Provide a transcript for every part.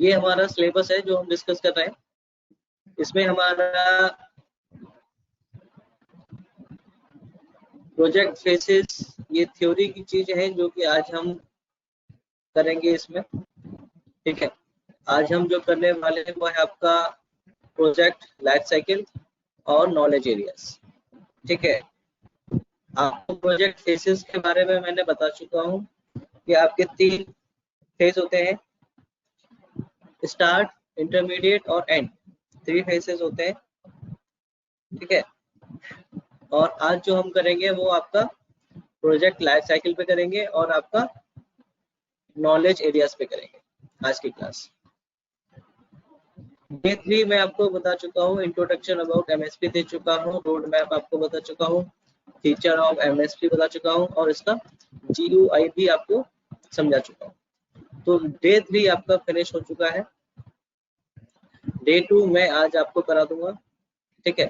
ये हमारा सिलेबस है जो हम डिस्कस कर रहे हैं। इसमें हमारा प्रोजेक्ट फेसेस, ये थ्योरी की चीज है जो कि आज हम करेंगे इसमें। ठीक है, आज हम जो करने वाले हैं वो है आपका प्रोजेक्ट लाइफ साइकिल और नॉलेज एरियाज। ठीक है, आपको प्रोजेक्ट फेसेस के बारे में मैंने बता चुका हूँ कि आपके 3 फेज होते हैं, स्टार्ट, इंटरमीडिएट और एंड। 3 फेसेस होते हैं। ठीक है, और आज जो हम करेंगे वो आपका प्रोजेक्ट लाइफ साइकिल पे करेंगे और आपका नॉलेज एरियाज पे करेंगे आज की क्लास। डे 3 मैं आपको बता चुका हूँ, इंट्रोडक्शन अबाउट एमएसपी दे चुका हूँ, रोड मैप आपको बता चुका हूँ, फीचर ऑफ एमएसपी बता चुका हूँ और इसका जीयूआई भी आपको समझा चुका हूँ। तो डे 3 आपका फिनिश हो चुका है। डे 2 मैं आज आपको करा दूंगा। ठीक है,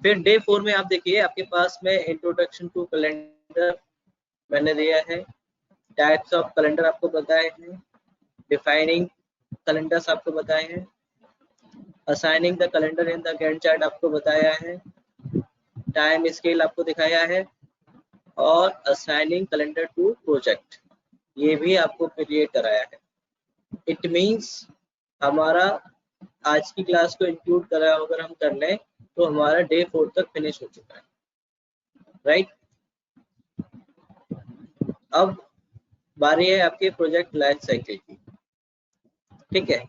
फिर डे 4 में आप देखिए आपके पास में इंट्रोडक्शन टू कैलेंडर मैंने दिया है, टाइप्स ऑफ कैलेंडर आपको बताए हैं, डिफाइनिंग कैलेंडर्स आपको बताए हैं, assigning the calendar in the Gantt chart आपको बताया है, टाइम स्केल आपको दिखाया है और असाइनिंग कैलेंडर टू प्रोजेक्ट ये भी आपको क्रिएट कराया है। इट मींस हमारा आज की क्लास को इंक्लूड करा अगर हम कर लें तो हमारा डे 4 तक फिनिश हो चुका है। राइट, अब बारी है आपके प्रोजेक्ट लाइफ साइकिल की। ठीक है,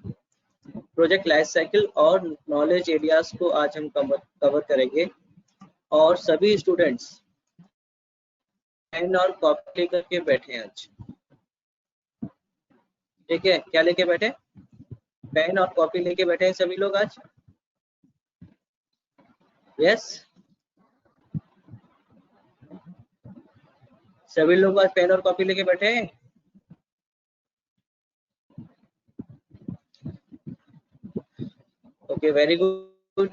प्रोजेक्ट लाइफ साइकिल और नॉलेज एरियाज को आज हम कवर करेंगे और सभी स्टूडेंट्स पेन और कॉपी लेकर के बैठे हैं आज। ठीक है, क्या लेके बैठे? पेन और कॉपी लेके बैठे हैं सभी लोग आज? यस, सभी लोग आज पेन और कॉपी लेके बैठे हैं। Okay, very good.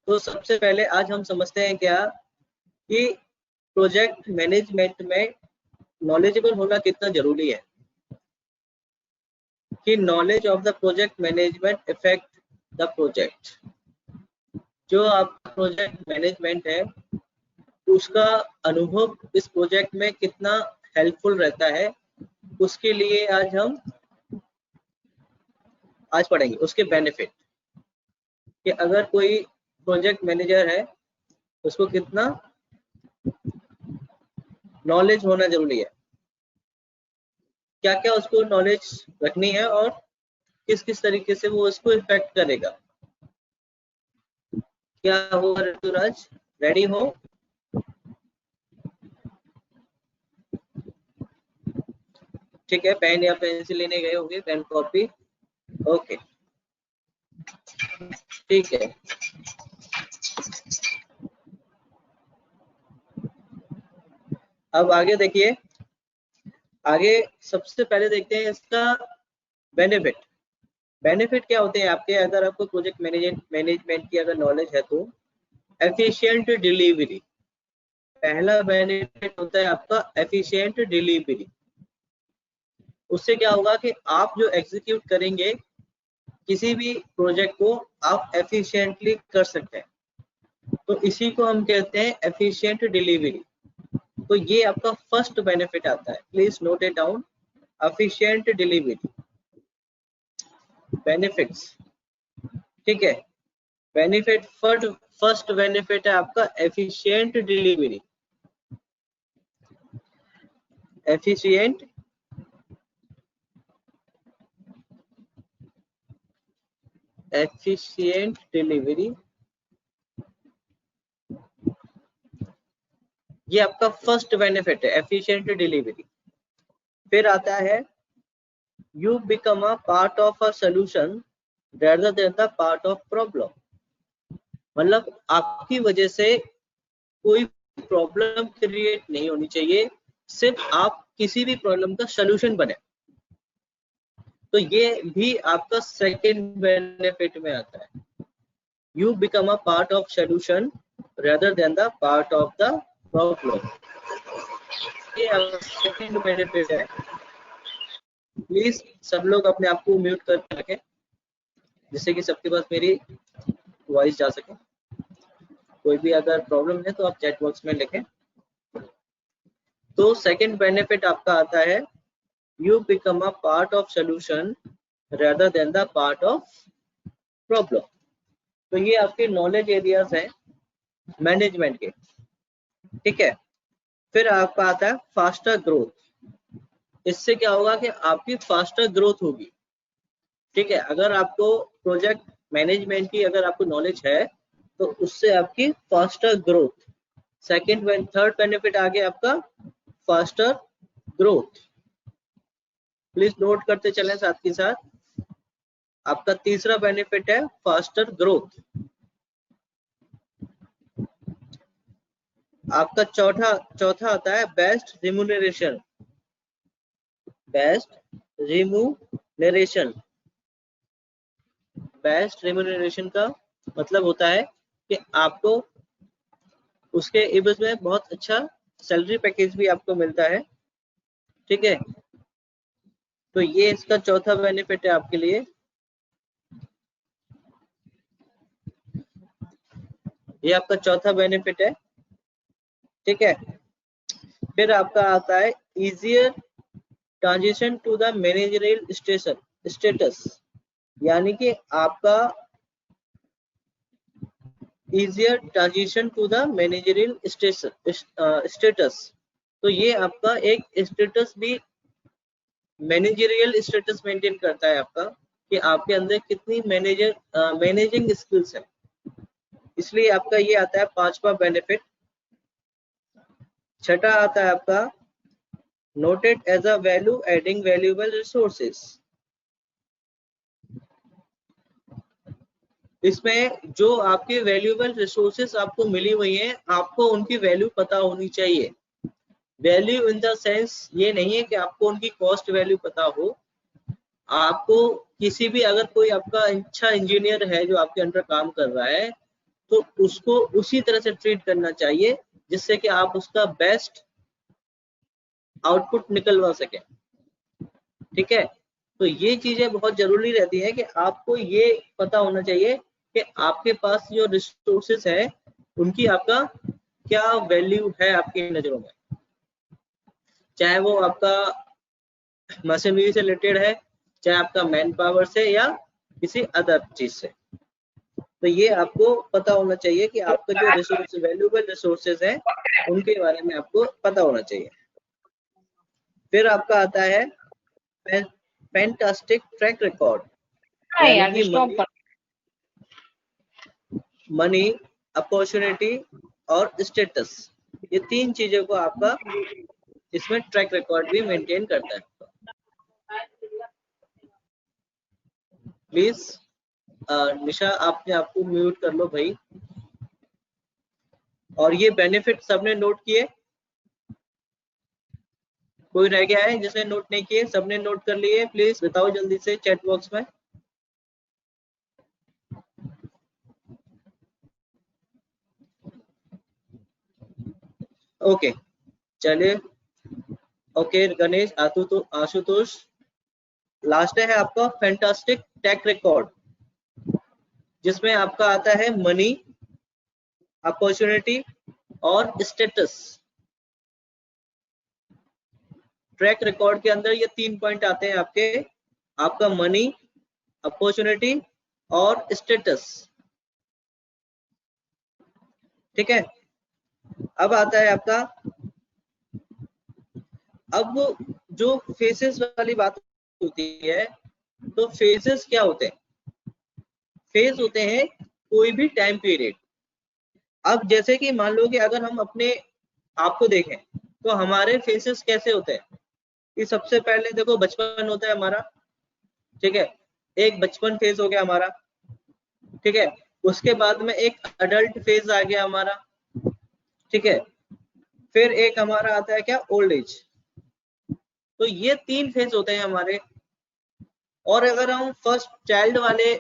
तो सबसे पहले आज हम समझते हैं क्या कि प्रोजेक्ट मैनेजमेंट में नॉलेजेबल होना कितना जरूरी है, कि knowledge of the project management effect the project. जो आपका प्रोजेक्ट मैनेजमेंट है उसका अनुभव इस प्रोजेक्ट में कितना हेल्पफुल रहता है, उसके लिए आज हम पढ़ेंगे उसके बेनिफिट, कि अगर कोई प्रोजेक्ट मैनेजर है उसको कितना नॉलेज होना जरूरी है, क्या क्या उसको नॉलेज रखनी है और किस किस तरीके से वो उसको इफेक्ट करेगा। क्या हो ऋतुराज, रेडी हो? ठीक है, पेन या पेंसिल लेने गए होंगे, पेन कॉपी। ओके, ठीक है। अब आगे देखिए, आगे सबसे पहले देखते हैं इसका बेनिफिट। बेनिफिट क्या होते हैं आपके, अगर आपको प्रोजेक्ट मैनेजमेंट की अगर नॉलेज है तो एफिशिएंट डिलीवरी। पहला बेनिफिट होता है आपका एफिशिएंट डिलीवरी। उससे क्या होगा कि आप जो एग्जीक्यूट करेंगे किसी भी प्रोजेक्ट को आप एफिशिएंटली कर सकते हैं, तो इसी को हम कहते हैं एफिशिएंट डिलीवरी। तो ये आपका फर्स्ट बेनिफिट आता है, please note it down, efficient delivery benefits. ठीक है, बेनिफिट फर्स्ट बेनिफिट है आपका एफिशिएंट डिलीवरी। एफिशिएंट डिलीवरी, ये आपका फर्स्ट बेनिफिट है, एफिशिएंट डिलीवरी। फिर आता है you become a part of a solution rather than the part of problem। मतलब आपकी वजह से कोई प्रॉब्लम क्रिएट नहीं होनी चाहिए, सिर्फ आप किसी भी प्रॉब्लम का सॉल्यूशन बने। तो ये भी आपका सेकंड बेनिफिट में आता है, you become a part of solution rather than the part of the problem। ये सेकंड बेनिफिट है। प्लीज सब लोग अपने आप को म्यूट करके रखें जिससे कि सबके पास मेरी वॉइस जा सके। कोई भी अगर प्रॉब्लम है तो आप चैट बॉक्स में लिखें। तो सेकंड बेनिफिट आपका आता है you become a part of solution rather than the part of problem। तो ये आपके नॉलेज एरियाज हैं मैनेजमेंट के, ठीक है। फिर आपका आता है फास्टर ग्रोथ। इससे क्या होगा कि आपकी फास्टर ग्रोथ होगी, ठीक है। अगर आपको प्रोजेक्ट मैनेजमेंट की अगर आपको नॉलेज है तो उससे आपकी faster growth. Second third benefit आ गया आपका फास्टर ग्रोथ। प्लीज नोट करते चलें साथ के साथ। आपका तीसरा बेनिफिट है फास्टर ग्रोथ। आपका चौथा आता है best remuneration. Best remuneration. Best remuneration का मतलब होता है कि आपको उसके एवज में बहुत अच्छा सैलरी पैकेज भी आपको मिलता है, ठीक है। तो ये इसका चौथा बेनिफिट है आपके लिए। ये आपका चौथा बेनिफिट है, ठीक है। फिर आपका आता है easier transition to the managerial status, यानी कि आपका easier transition to the managerial status. तो ये आपका एक स्टेटस भी मैनेजरियल स्टेटस मेंटेन करता है आपका कि आपके अंदर कितनी मैनेजिंग स्किल्स है। इसलिए आपका ये आता है पांचवा बेनिफिट। छठा आता है आपका noted as a value adding valuable resources. इसमें जो आपके वैल्यूएबल रिसोर्सेस आपको मिली हुई हैं, आपको उनकी वैल्यू पता होनी चाहिए। वैल्यू इन द सेंस ये नहीं है कि आपको उनकी कॉस्ट वैल्यू पता हो। आपको किसी भी अगर कोई आपका अच्छा इंजीनियर है जो आपके अंडर काम कर रहा है तो उसको उसी तरह से ट्रीट करना चाहिए जिससे कि आप उसका बेस्ट आउटपुट निकलवा सके, ठीक है। तो ये चीजें बहुत जरूरी रहती है कि आपको ये पता होना चाहिए कि आपके पास जो रिसोर्सेस है उनकी आपका क्या वैल्यू है आपकी नजरों में, चाहे वो आपका मशीनरी से रिलेटेड है, चाहे आपका मैन पावर से या किसी अदर चीज से। तो ये आपको पता होना चाहिए कि आपका जो रिसोर्स वैल्यूएबल रिसोर्सेज है उनके बारे में आपको पता होना चाहिए। फिर आपका आता है फैंटास्टिक ट्रैक रिकॉर्ड, यानी कि मनी, अपॉर्चुनिटी और स्टेटस, ये तीन चीजों को आपका इसमें ट्रैक रिकॉर्ड भी मेंटेन करता है। प्लीज निशा आपने आपको म्यूट कर लो भाई। और ये बेनिफिट सबने नोट किए? कोई रह गया है जिसने नोट नहीं किए? सबने नोट कर लिए? प्लीज बताओ जल्दी से चैट बॉक्स में। ओके चलिए। ओके गणेश, आशुतोष, लास्ट है आपका फैंटास्टिक ट्रैक रिकॉर्ड, जिसमें आपका आता है मनी, अपॉर्चुनिटी और स्टेटस। ट्रैक रिकॉर्ड के अंदर ये तीन पॉइंट आते हैं आपके, आपका मनी, अपॉर्चुनिटी और स्टेटस, ठीक है। अब आता है आपका, अब जो फेसेस वाली बात होती है, तो फेसेस क्या होते हैं? फेज होते हैं कोई भी टाइम पीरियड। अब जैसे कि मान लो कि अगर हम अपने आप को देखें तो हमारे फेसेस कैसे होते हैं कि सबसे पहले देखो बचपन होता है हमारा, ठीक है। एक बचपन फेज हो गया हमारा, ठीक है। उसके बाद में एक अडल्ट फेज आ गया हमारा, ठीक है। फिर एक हमारा आता है क्या, ओल्ड एज। तो ये तीन फेज होते हैं हमारे। और अगर हम फर्स्ट चाइल्ड वाले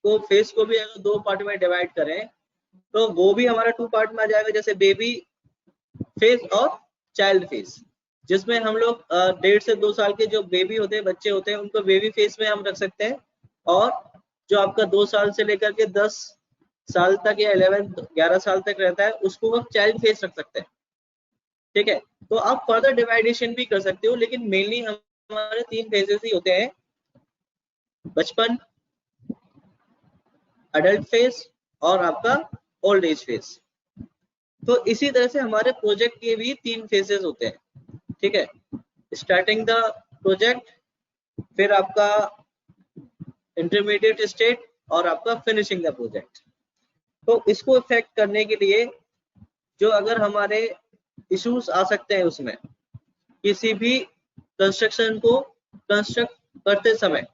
को फेज को भी अगर दो पार्ट में डिवाइड करें तो वो भी हमारा टू पार्ट में आ जाएगा, जैसे बेबी फेज और चाइल्ड फेज। जिसमें हम लोग 1.5 से 2 साल के जो बेबी होते हैं, बच्चे होते हैं, उनको बेबी फेस में हम रख सकते हैं, और जो आपका 2 साल से लेकर के 10 साल तक या 11 साल तक रहता है उसको हम चाइल्ड फेस रख सकते हैं। ठीक है, तो आप फर्दर डिवाइडेशन भी कर सकते हो, लेकिन मेनली हमारे 3 फेजेस ही होते हैं, बचपन, अडल्ट फेज और आपका ओल्ड एज फेज। तो इसी तरह से हमारे प्रोजेक्ट के भी 3 फेजेस होते हैं। ठीक है, स्टार्टिंग द प्रोजेक्ट, फिर आपका इंटरमीडिएट स्टेट और आपका फिनिशिंग द प्रोजेक्ट। तो इसको इफेक्ट करने के लिए जो अगर हमारे इश्यूज आ सकते हैं उसमें, किसी भी कंस्ट्रक्शन को कंस्ट्रक्ट करते समय,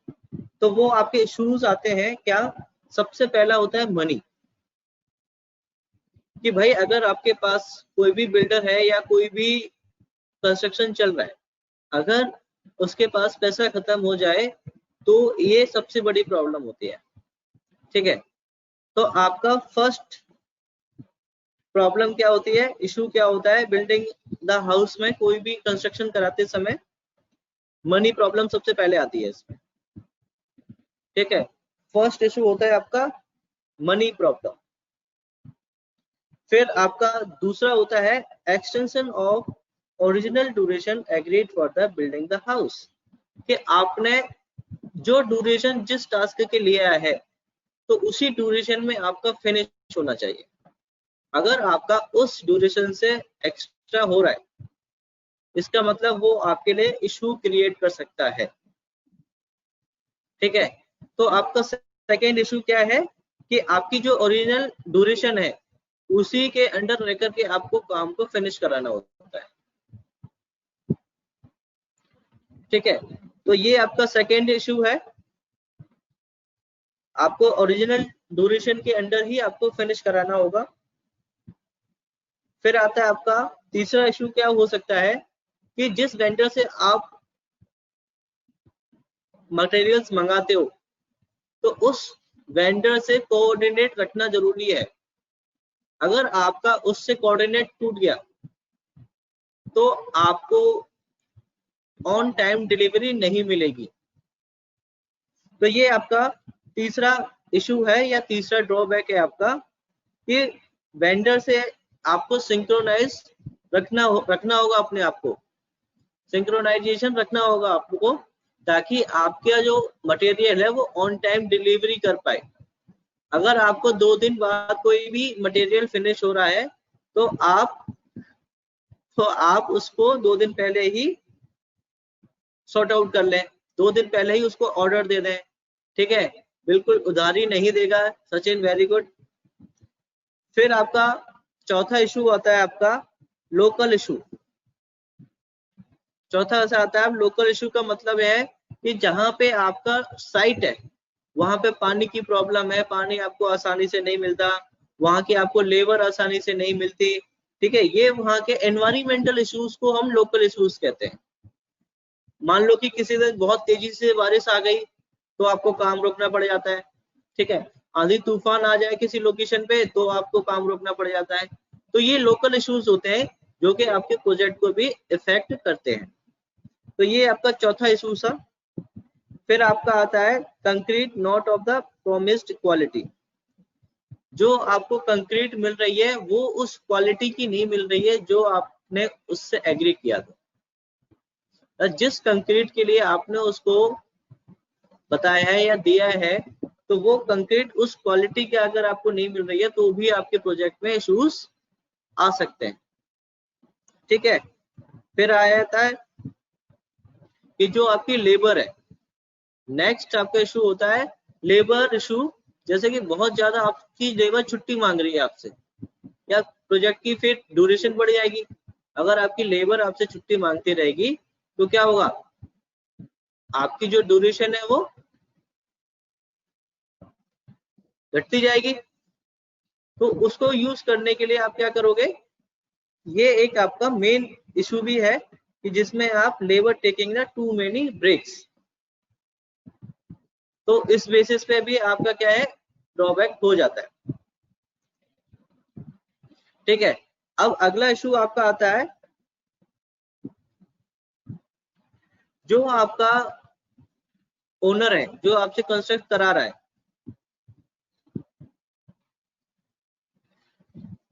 तो वो आपके इश्यूज आते हैं क्या। सबसे पहला होता है मनी, कि भाई अगर आपके पास कोई भी बिल्डर है या कोई भी कंस्ट्रक्शन चल रहा है, अगर उसके पास पैसा खत्म हो जाए तो ये सबसे बड़ी प्रॉब्लम होती है। ठीक है, तो आपका फर्स्ट प्रॉब्लम क्या होती है, इशू क्या होता है बिल्डिंग द हाउस में, कोई भी कंस्ट्रक्शन कराते समय मनी प्रॉब्लम सबसे पहले आती है इसमें। ठीक है, फर्स्ट इशू होता है आपका मनी प्रॉब्लम। फिर आपका दूसरा होता है extension of original duration agreed for the building the house, कि आपने जो ड्यूरेशन जिस टास्क के लिए है तो उसी ड्यूरेशन में आपका फिनिश होना चाहिए। अगर आपका उस ड्यूरेशन से एक्स्ट्रा हो रहा है, इसका मतलब वो आपके लिए इशू क्रिएट कर सकता है। ठीक है, तो आपका सेकेंड इशू क्या है कि आपकी जो ओरिजिनल ड्यूरेशन है उसी के अंडर रह करके आपको काम को फिनिश कराना होता है। ठीक है, तो ये आपका सेकेंड इशू है, आपको ओरिजिनल ड्यूरेशन के अंडर ही आपको फिनिश कराना होगा। फिर आता है आपका तीसरा इशू, क्या हो सकता है कि जिस वेंडर से आप मटेरियल्स मंगाते हो तो उस वेंडर से कोऑर्डिनेट रखना जरूरी है। अगर आपका उससे कोऑर्डिनेट टूट गया तो आपको ऑन टाइम डिलीवरी नहीं मिलेगी। तो ये आपका तीसरा इशू है या तीसरा ड्रॉबैक है आपका, कि वेंडर से आपको सिंक्रोनाइज रखना होगा, अपने आप को सिंक्रोनाइजेशन रखना होगा आपको, ताकि आपका जो मटेरियल है वो ऑन टाइम डिलीवरी कर पाए। अगर आपको 2 दिन बाद कोई भी मटेरियल फिनिश हो रहा है तो आप उसको 2 दिन पहले ही सॉर्ट आउट कर लें, 2 दिन पहले ही उसको ऑर्डर दे दें। ठीक है, बिल्कुल उधारी नहीं देगा सचिन, वेरी गुड। फिर आपका चौथा इशू आता है आपका लोकल इशू। चौथा ऐसा आता है, लोकल इशू का मतलब है कि जहां पे आपका साइट है वहां पे पानी की प्रॉब्लम है, पानी आपको आसानी से नहीं मिलता, वहां की आपको लेबर आसानी से नहीं मिलती। ठीक है, ये वहां के एनवायरमेंटल इश्यूज को हम लोकल इश्यूज कहते हैं। मान लो कि किसी दिन बहुत तेजी से बारिश आ गई तो आपको काम रोकना पड़ जाता है। ठीक है, आंधी तूफान आ जाए किसी लोकेशन पे तो आपको काम रोकना पड़ जाता है। तो ये लोकल इश्यूज होते हैं जो कि आपके प्रोजेक्ट को भी इफेक्ट करते हैं। तो ये आपका चौथा इशू था। फिर आपका आता है concrete not of the promised quality. जो आपको कंक्रीट मिल रही है वो उस क्वालिटी की नहीं मिल रही है जो आपने उससे एग्री किया था। जिस कंक्रीट के लिए आपने उसको बताया है या दिया है, तो वो कंक्रीट उस क्वालिटी के अगर आपको नहीं मिल रही है तो भी आपके प्रोजेक्ट में इश्यूज आ सकते हैं। ठीक है, फिर आ जाता है कि जो आपकी लेबर है, नेक्स्ट आपका इशू होता है लेबर इशू। जैसे कि बहुत ज्यादा आपकी लेबर छुट्टी मांग रही है आपसे, या प्रोजेक्ट की फिर ड्यूरेशन बढ़ जाएगी। अगर आपकी लेबर आपसे छुट्टी मांगती रहेगी तो क्या होगा, आपकी जो ड्यूरेशन है वो घटती जाएगी। तो उसको यूज करने के लिए आप क्या करोगे, ये एक आपका मेन इशू भी है कि जिसमें आप लेबर टेकिंग ना टू मेनी ब्रेक्स। तो इस बेसिस पे भी आपका क्या है, ड्रॉबैक हो जाता है। ठीक है, अब अगला इशू आपका आता है जो आपका ओनर है, जो आपसे कंस्ट्रक्ट करा रहा है,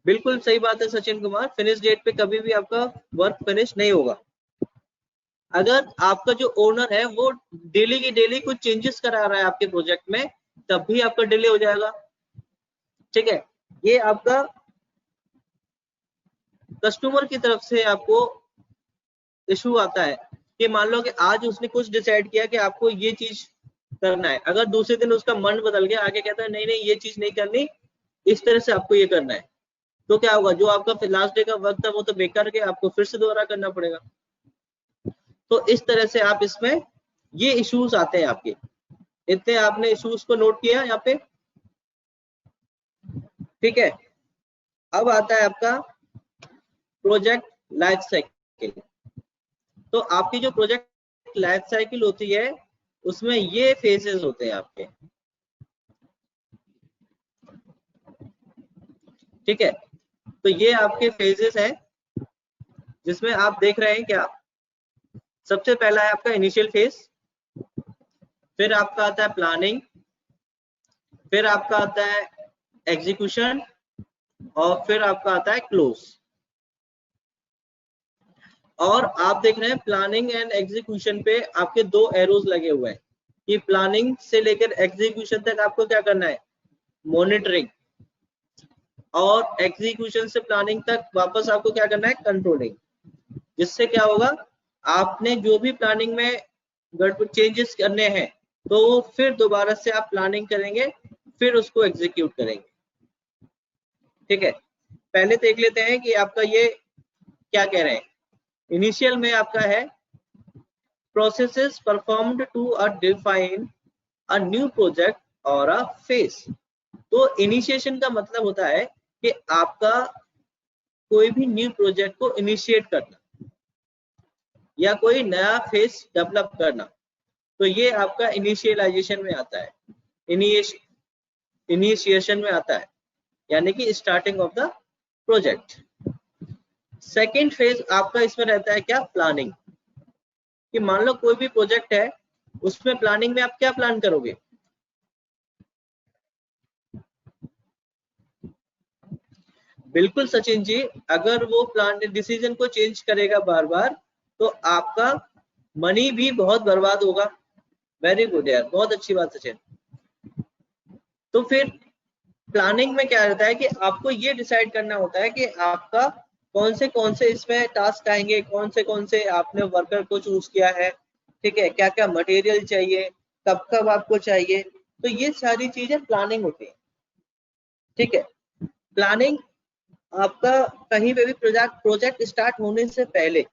बिल्कुल सही बात है सचिन कुमार, फिनिश डेट पे कभी भी आपका वर्क फिनिश नहीं होगा। अगर आपका जो ओनर है वो डेली की डेली कुछ चेंजेस करा रहा है आपके प्रोजेक्ट में, तब भी आपका डिले हो जाएगा। ठीक है, ये आपका कस्टमर की तरफ से आपको इशू आता है कि मान लो कि आज उसने कुछ डिसाइड किया कि आपको ये चीज करना है, अगर दूसरे दिन उसका मन बदल गया, आगे कहता है नहीं नहीं ये चीज नहीं करनी, इस तरह से आपको ये करना है, तो क्या होगा, जो आपका लास्ट डे का वक्त था वो तो बेकार गया, आपको फिर से दोबारा करना पड़ेगा। तो इस तरह से आप इसमें ये इश्यूज आते हैं आपके। इतने आपने इश्यूज को नोट किया यहाँ पे। ठीक है, अब आता है आपका प्रोजेक्ट लाइफ साइकिल। तो आपकी जो प्रोजेक्ट लाइफ साइकिल होती है उसमें ये फेजेस होते हैं आपके। ठीक है, तो ये आपके फेजेस हैं जिसमें आप देख रहे हैं क्या। सबसे पहला है आपका इनिशियल फेज, फिर आपका आता है प्लानिंग, फिर आपका आता है एग्जीक्यूशन, और फिर आपका आता है क्लोज। और आप देख रहे हैं प्लानिंग एंड एग्जीक्यूशन पे आपके दो एरोज लगे हुए हैं कि प्लानिंग से लेकर एग्जीक्यूशन तक आपको क्या करना है, मॉनिटरिंग, और एग्जीक्यूशन से प्लानिंग तक वापस आपको क्या करना है, कंट्रोलिंग। जिससे क्या होगा, आपने जो भी प्लानिंग में गड़बड़ चेंजेस करने हैं तो वो फिर दोबारा से आप प्लानिंग करेंगे, फिर उसको एग्जीक्यूट करेंगे। ठीक है, पहले देख लेते हैं कि आपका ये क्या कह रहे हैं। इनिशियल में आपका है processes performed to define a new project और अ फेज। तो इनिशिएशन का मतलब होता है कि आपका कोई भी न्यू प्रोजेक्ट को इनिशिएट करना या कोई नया फेज डेवलप करना, तो ये आपका इनिशियलाइजेशन में आता है, इनिशिएशन में आता है, यानी कि starting of the project. Second phase आपका इसमें रहता है क्या, प्लानिंग। कि मान लो कोई भी प्रोजेक्ट है, उसमें प्लानिंग में आप क्या प्लान करोगे, बिल्कुल सचिन जी, अगर वो प्लान डिसीजन को चेंज करेगा बार बार तो आपका मनी भी बहुत बर्बाद होगा। वेरी गुड यार, बहुत अच्छी बात सचिन। तो फिर प्लानिंग में क्या रहता है कि आपको ये डिसाइड करना होता है कि आपका कौन से इसमें टास्क आएंगे, कौन से आपने वर्कर को चूज किया है, ठीक है, क्या क्या मटेरियल चाहिए, कब कब आपको चाहिए, तो ये सारी चीजें प्लानिंग होती है। ठीक है, प्लानिंग आपका कहीं पे भी प्रोजेक्ट स्टार्ट होने से पहले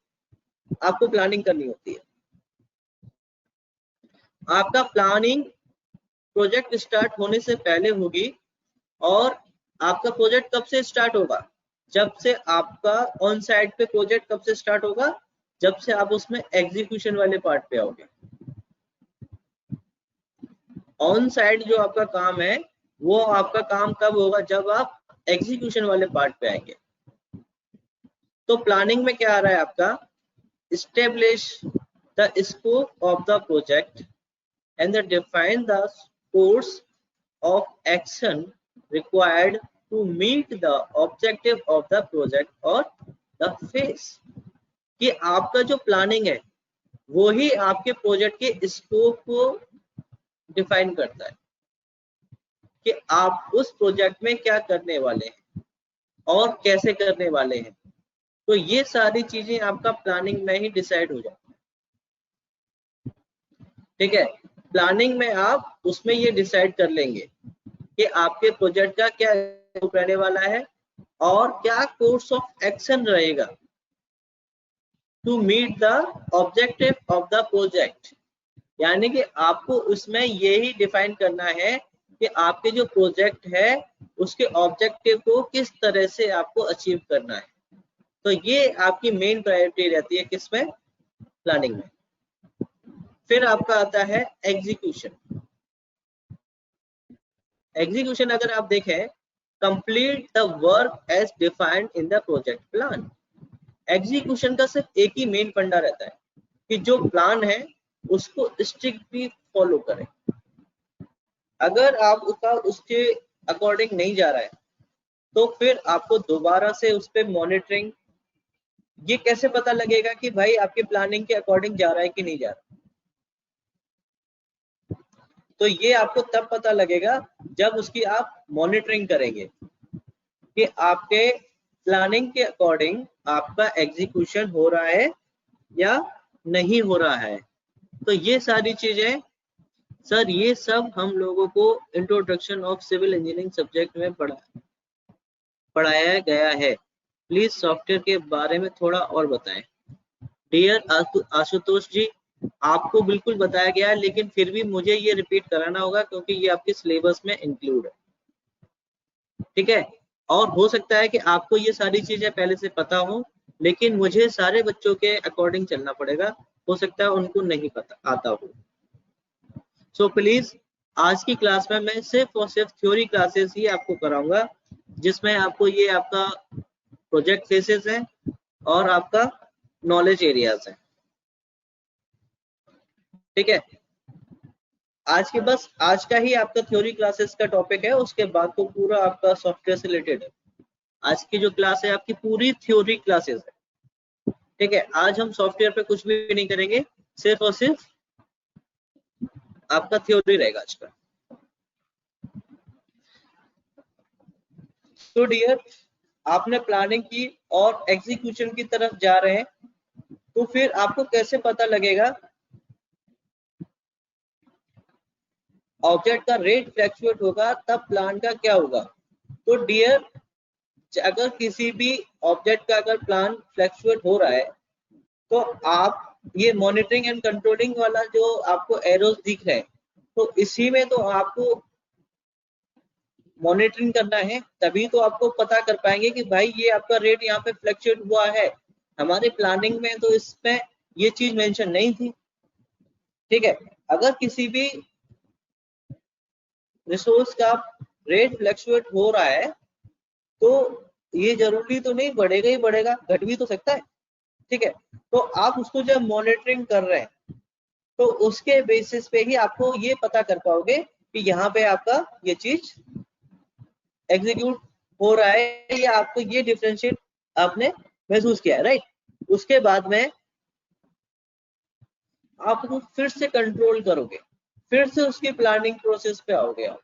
आपको प्लानिंग करनी होती है। आपका प्लानिंग प्रोजेक्ट स्टार्ट होने से पहले होगी, और आपका प्रोजेक्ट कब से स्टार्ट होगा, जब से आपका ऑन साइड पे प्रोजेक्ट कब से स्टार्ट होगा, जब से आप उसमें एग्जीक्यूशन वाले पार्ट पे आओगे। ऑन साइड जो आपका काम है वो आपका काम कब होगा, जब आप एग्जीक्यूशन वाले पार्ट पे आएंगे। तो प्लानिंग में क्या आ रहा है आपका, establish the scope of the project and define the course of action required to meet the objective of the project or the phase। कि आपका जो प्लानिंग है वो ही आपके प्रोजेक्ट के स्कोप को डिफाइन करता है कि आप उस प्रोजेक्ट में क्या करने वाले हैं और कैसे करने वाले हैं। तो ये सारी चीजें आपका प्लानिंग में ही डिसाइड हो जाती है। ठीक है, प्लानिंग में आप उसमें ये डिसाइड कर लेंगे कि आपके प्रोजेक्ट का क्या रहने वाला है और क्या कोर्स ऑफ एक्शन रहेगा to meet the objective of the project. यानी कि आपको उसमें यही डिफाइन करना है कि आपके जो प्रोजेक्ट है उसके ऑब्जेक्टिव को किस तरह से आपको अचीव करना है। तो ये आपकी मेन प्रायोरिटी रहती है किसमें, प्लानिंग में। फिर आपका आता है एग्जीक्यूशन। एग्जीक्यूशन अगर आप देखें, complete the work as defined in the project plan. Execution का सिर्फ एक ही मेन फंडा रहता है कि जो प्लान है उसको स्ट्रिक्टली फॉलो करें। अगर आप उसके अकॉर्डिंग नहीं जा रहा है तो फिर आपको दोबारा से उस पर मॉनिटरिंग, ये कैसे पता लगेगा कि भाई आपके प्लानिंग के अकॉर्डिंग जा रहा है कि नहीं जा रहा? तो ये आपको तब पता लगेगा जब उसकी आप मॉनिटरिंग करेंगे कि आपके प्लानिंग के अकॉर्डिंग आपका एग्जीक्यूशन हो रहा है या नहीं हो रहा है। तो ये सारी चीजें सर, ये सब हम लोगों को introduction of civil engineering subject में पढ़ाया गया है। प्लीज सॉफ्टवेयर के बारे में थोड़ा और बताएं। डियर आशुतोष जी, आपको बिल्कुल बताया गया है, लेकिन फिर भी मुझे ये रिपीट कराना होगा क्योंकि ये आपके सिलेबस में इंक्लूड है, ठीक है। और हो सकता है कि आपको ये सारी चीजें पहले से पता हो, लेकिन मुझे सारे बच्चों के अकॉर्डिंग चलना पड़ेगा, हो सकता है उनको नहीं पता आता हो। सो प्लीज आज की क्लास में मैं सिर्फ और सिर्फ थ्योरी क्लासेस ही आपको कराऊंगा, जिसमें आपको ये आपका प्रोजेक्ट फेसेस है और आपका नॉलेज एरियाज है, ठीक है। आज का ही आपका थ्योरी क्लासेस का टॉपिक है, उसके बाद तो पूरा आपका सॉफ्टवेयर से रिलेटेड है। आज की जो क्लास है आपकी पूरी थ्योरी क्लासेस है, ठीक है। आज हम सॉफ्टवेयर पे कुछ भी नहीं करेंगे, सिर्फ और सिर्फ आपका थ्योरी रहेगा आज का। तो डियर, आपने प्लानिंग की और एग्जीक्यूशन की तरफ जा रहे हैं, तो फिर आपको कैसे पता लगेगा ऑब्जेक्ट का रेट फ्लैक्चुएट होगा तब प्लान का क्या होगा? तो डियर, अगर किसी भी ऑब्जेक्ट का अगर प्लान फ्लैक्चुएट हो रहा है तो आप ये मॉनिटरिंग एंड कंट्रोलिंग वाला जो आपको एरोस दिख रहे हैं, तो इसी में तो आपको मॉनिटरिंग करना है, तभी तो आपको पता कर पाएंगे कि भाई ये आपका रेट यहाँ पे फ्लैक्चुएट हुआ है। हमारे प्लानिंग में तो इसमें ये चीज मेंशन नहीं थी, ठीक है। अगर किसी भी रिसोर्स का रेट फ्लैक्चुएट हो रहा है तो ये जरूरी तो नहीं बढ़ेगा ही बढ़ेगा, घट भी तो सकता है, ठीक है। तो आप उसको जब मॉनिटरिंग कर रहे हैं तो उसके बेसिस पे ही आपको ये पता कर पाओगे कि यहाँ पे आपका ये चीज एग्जीक्यूट हो रहा है या आपको ये डिफरेंशिएट आपने महसूस किया है, राइट। उसके बाद में आप उसको फिर से कंट्रोल करोगे, फिर से उसकी प्लानिंग प्रोसेस पे आओगे आप।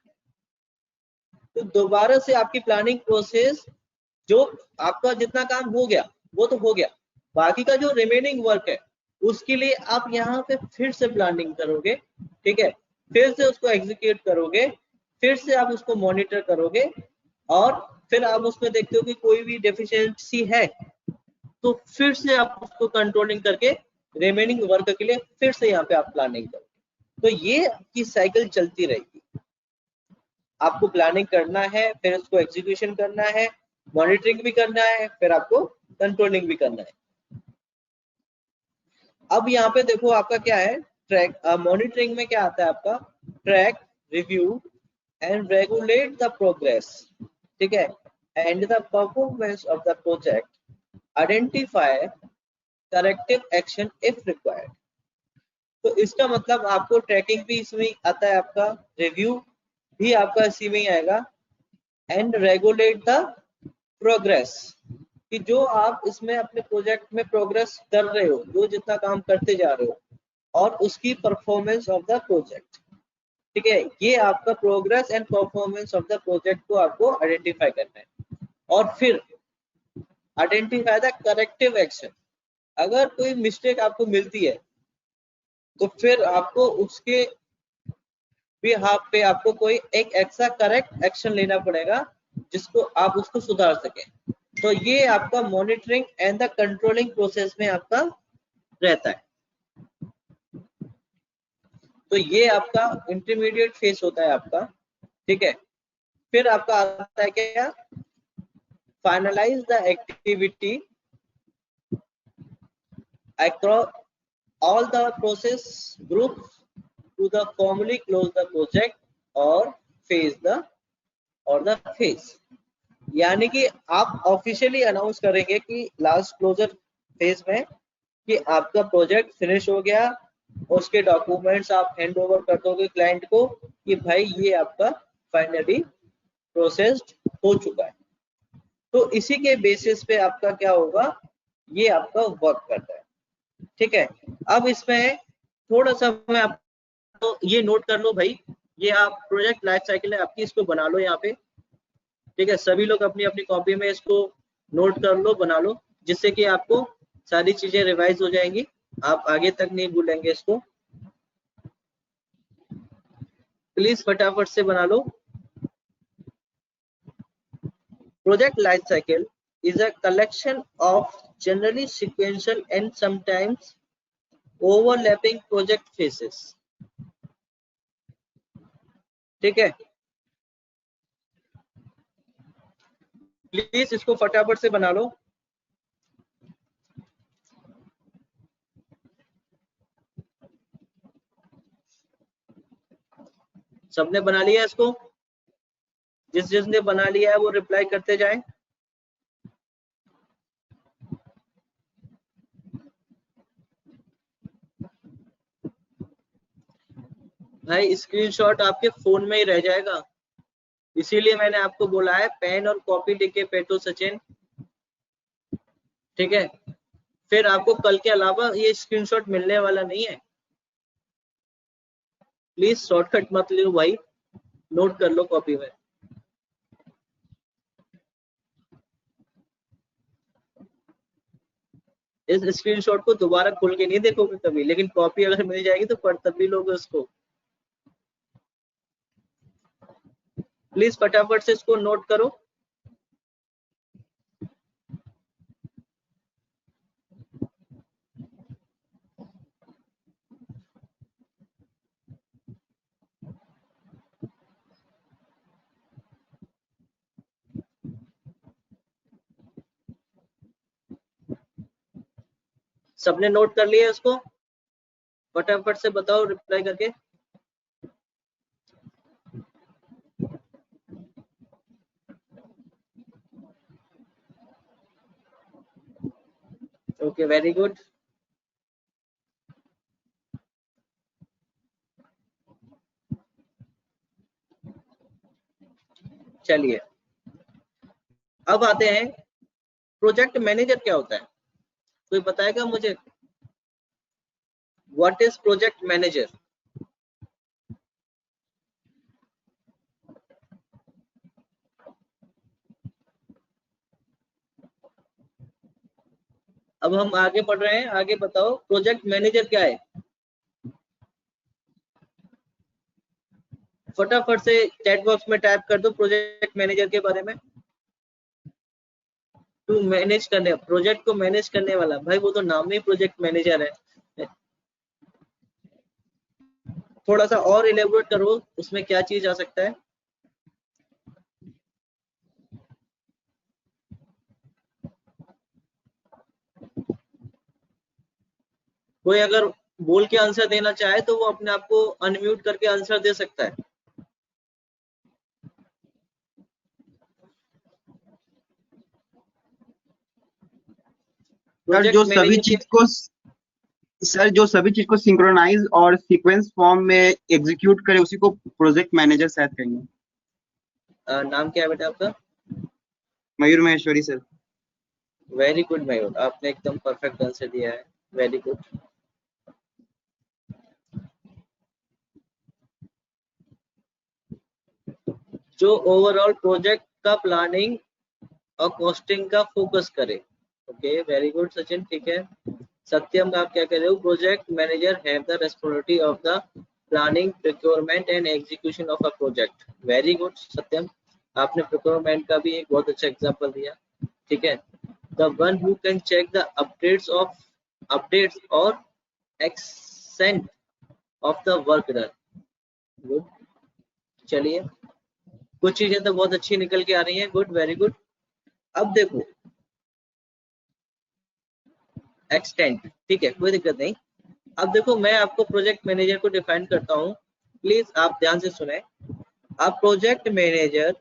तो दोबारा से आपकी प्लानिंग प्रोसेस, जो आपका जितना काम हो गया वो तो हो गया, बाकी का जो रिमेनिंग वर्क है उसके लिए आप यहाँ पे फिर से प्लानिंग करोगे, ठीक है। फिर से उसको एग्जीक्यूट करोगे, फिर से आप उसको मॉनिटर करोगे, और फिर आप उसमें देखते हो कि कोई भी डेफिशिएंसी है तो फिर से आप उसको कंट्रोलिंग करके रिमेनिंग वर्क के लिए फिर से यहाँ पे आप प्लानिंग करोगे। तो ये आपकी साइकिल चलती रहेगी। आपको प्लानिंग करना है, फिर उसको एग्जीक्यूशन करना है, मॉनिटरिंग भी करना है, फिर आपको कंट्रोलिंग भी करना है। अब यहाँ पे देखो आपका क्या है, ट्रैक मॉनिटरिंग में क्या आता है आपका, track, review and regulate the progress, ठीक है, and the performance of the project, identify corrective action if required. तो इसका मतलब आपको ट्रैकिंग भी इसमें आता है, आपका रिव्यू भी आपका इसी में ही आएगा, एंड रेगुलेट द प्रोग्रेस, कि जो आप इसमें अपने प्रोजेक्ट में प्रोग्रेस कर रहे हो, जो जितना काम करते जा रहे हो, और उसकी परफॉर्मेंस ऑफ द प्रोजेक्ट, ठीक है। ये आपका progress and performance of the project को आपको आइडेंटिफाई करना है। और फिर आइडेंटिफाई द करेक्टिव एक्शन, अगर कोई मिस्टेक आपको मिलती है तो फिर आपको उसके बिहाफ पे आपको कोई एक ऐसा करेक्ट एक्शन लेना पड़ेगा जिसको आप उसको सुधार सके। तो ये आपका monitoring and the controlling process में आपका रहता है। तो ये आपका इंटरमीडिएट फेज होता है आपका, ठीक है। फिर आपका आता है क्या, finalize the activity across all the process groups to the formally close the project or phase। यानी कि आप ऑफिशियली अनाउंस करेंगे कि लास्ट क्लोजर फेज में कि आपका प्रोजेक्ट फिनिश हो गया, उसके डॉक्यूमेंट्स आप हैंड ओवर कर दोगे क्लाइंट को कि भाई ये आपका फाइनली प्रोसेस्ड हो चुका है। तो इसी के बेसिस पे आपका क्या होगा, ये आपका वर्क करता है। ठीक है, अब इसमें थोड़ा सा मैं आपको ये नोट कर लो भाई, ये आप प्रोजेक्ट लाइफ साइकिल है आपकी, इसको बना लो यहाँ पे। ठीक है, सभी लोग अपनी अपनी कॉपी में इसको नोट कर लो, बना लो, जिससे कि आपको सारी चीजें रिवाइज हो जाएंगी, आप आगे तक नहीं भूलेंगे इसको। प्लीज फटाफट से बना लो। Project life cycle is a collection of generally sequential and sometimes overlapping project phases। ठीक है, प्लीज इसको फटाफट से बना लो। सबने बना लिया इसको? जिसने बना लिया है वो रिप्लाई करते जाएं। भाई स्क्रीनशॉट आपके फोन में ही रह जाएगा, इसीलिए मैंने आपको बोला है पेन और कॉपी लेके बैठो सचिन। ठीक है, फिर आपको कल के अलावा ये स्क्रीनशॉट मिलने वाला नहीं है। प्लीज शॉर्टकट मत लो भाई, नोट कर लो कॉपी में। इस स्क्रीनशॉट को दोबारा खोल के नहीं देखोगे कभी, लेकिन कॉपी अगर मिल जाएगी तो पढ़ तब भी लोगे उसको। प्लीज फटाफट से इसको नोट करो। सबने नोट कर लिया इसको? फटाफट से बताओ रिप्लाई करके। Okay, very good. चलिए अब आते हैं, प्रोजेक्ट मैनेजर क्या होता है? कोई बताएगा मुझे, व्हाट इज प्रोजेक्ट मैनेजर? अब हम आगे बढ़ रहे हैं, आगे बताओ प्रोजेक्ट मैनेजर क्या है? फटाफट से चैट बॉक्स में टाइप कर दो प्रोजेक्ट मैनेजर के बारे में। टू मैनेज करने, प्रोजेक्ट को मैनेज करने वाला, भाई वो तो नाम ही प्रोजेक्ट मैनेजर है। थोड़ा सा और इलेबोरेट करो, उसमें क्या चीज आ सकता है? कोई अगर बोल के आंसर देना चाहे तो वो अपने आप को अनम्यूट करके आंसर दे सकता है। सर जो सभी चीज को सिंक्रोनाइज और सीक्वेंस फॉर्म में एग्जीक्यूट करे उसी को प्रोजेक्ट मैनेजर शायद कहेंगे। नाम क्या है बेटा आपका? Mayur Maheshwari sir. Very good Mayur, आपने एकदम परफेक्ट आंसर दिया है, वेरी गुड। जो ओवरऑल प्रोजेक्ट का प्लानिंग और कॉस्टिंग का फोकस करे। ओके, वेरी गुड सचिन, ठीक है। सत्यम, आप क्या कह रहे हो? Project manager have the responsibility of the planning, procurement and execution of a project. Very good Satyam, आपने प्रोक्योरमेंट का भी एक बहुत अच्छा एग्जांपल दिया। ठीक है, the one who can check the updates और extent of the work done. Good, चलिए कुछ चीजें तो बहुत अच्छी निकल के आ रही हैं, गुड, वेरी गुड। अब देखो एक्सटेंट, ठीक है, कोई दिक्कत नहीं। अब देखो मैं आपको प्रोजेक्ट मैनेजर को डिफाइन करता हूँ, प्लीज आप ध्यान से सुने। A project manager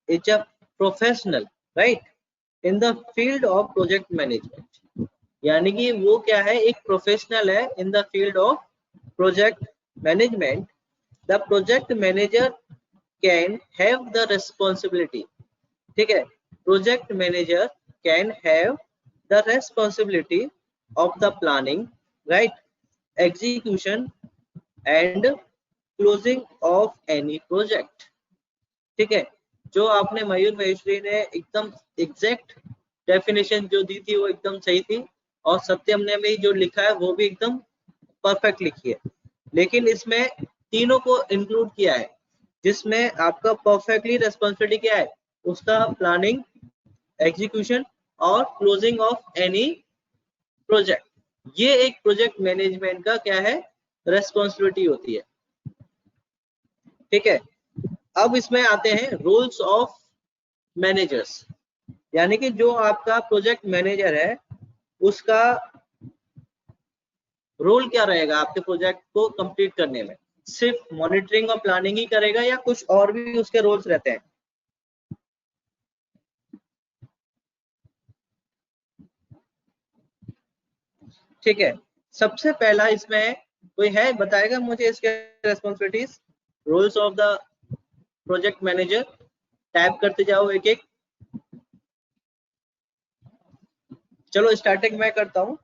is a professional, right, in the field of project management. यानी कि वो क्या है, एक प्रोफेशनल है in the field of project management. The project manager can have the responsibility, ठीक है, project manager can have the responsibility of the planning, right, execution and closing of any project. ठीक है, जो आपने मयूर महेश्वरी ने एकदम एग्जैक्ट डेफिनेशन जो दी थी वो एकदम सही थी, और सत्यम ने भी जो लिखा है वो भी एकदम परफेक्ट लिखी है, लेकिन इसमें तीनों को इंक्लूड किया है, जिसमें आपका परफेक्टली रेस्पॉन्सिबिलिटी क्या है, उसका प्लानिंग, एग्जीक्यूशन और क्लोजिंग ऑफ एनी प्रोजेक्ट। ये एक प्रोजेक्ट मैनेजमेंट का क्या है, रेस्पॉन्सिबिलिटी होती है। ठीक है, अब इसमें आते हैं रूल्स ऑफ मैनेजर्स, यानी कि जो आपका प्रोजेक्ट मैनेजर है उसका रोल क्या रहेगा आपके प्रोजेक्ट को कंप्लीट करने में, सिर्फ मॉनिटरिंग और प्लानिंग ही करेगा या कुछ और भी उसके रोल्स रहते हैं? ठीक है, सबसे पहला इसमें कोई है बताएगा मुझे इसके responsibilities, roles of the project manager? Type करते जाओ एक एक। चलो स्टार्टिंग मैं करता हूं।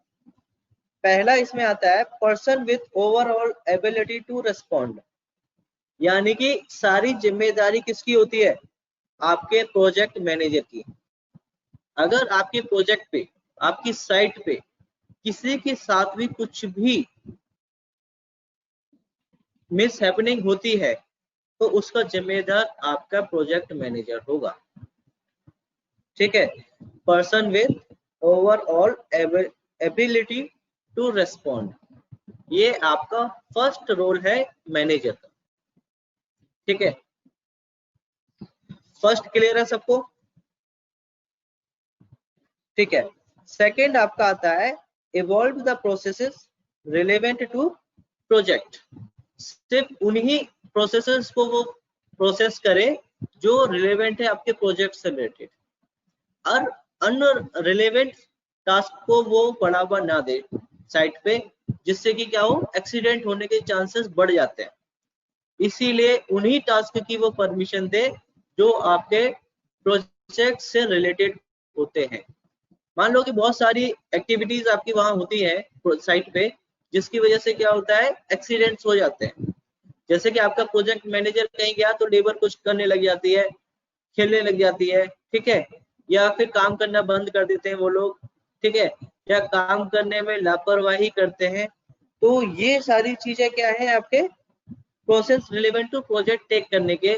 पहला इसमें आता है person with overall ability to respond, यानी कि सारी जिम्मेदारी किसकी होती है, आपके प्रोजेक्ट मैनेजर की। अगर आपके प्रोजेक्ट पे, आपकी साइट पे किसी के साथ भी कुछ भी मिस हैपनिंग होती है तो उसका जिम्मेदार आपका प्रोजेक्ट मैनेजर होगा। ठीक है, person with overall ability to respond, ये आपका फर्स्ट रोल है मैनेजर का। ठीक है, फर्स्ट क्लियर है सबको? ठीक है, सेकंड आपका आता है evolve the processes relevant to project, सिर्फ उन्हीं प्रोसेसेस को वो प्रोसेस करे जो रिलेवेंट है आपके प्रोजेक्ट से रिलेटेड, और अनरिलेवेंट टास्क को वो बढ़ावा ना दे साइट पे, जिससे कि क्या हो, एक्सीडेंट होने के चांसेस बढ़ जाते हैं। इसीलिए उन्हीं टास्क की वो परमिशन दे जो आपके प्रोजेक्ट से रिलेटेड होते हैं। मान लो कि बहुत सारी एक्टिविटीज आपकी वहां होती है साइट पे, जिसकी वजह से क्या होता है, एक्सीडेंट्स हो जाते हैं। जैसे कि आपका प्रोजेक्ट मैनेजर कहीं गया तो लेबर कुछ करने लग जाती है, खेलने लग जाती है, ठीक है, या फिर काम करना बंद कर देते हैं वो लोग, ठीक है, या काम करने में लापरवाही करते हैं। तो ये सारी चीजें क्या है, आपके process relevant to project take करने के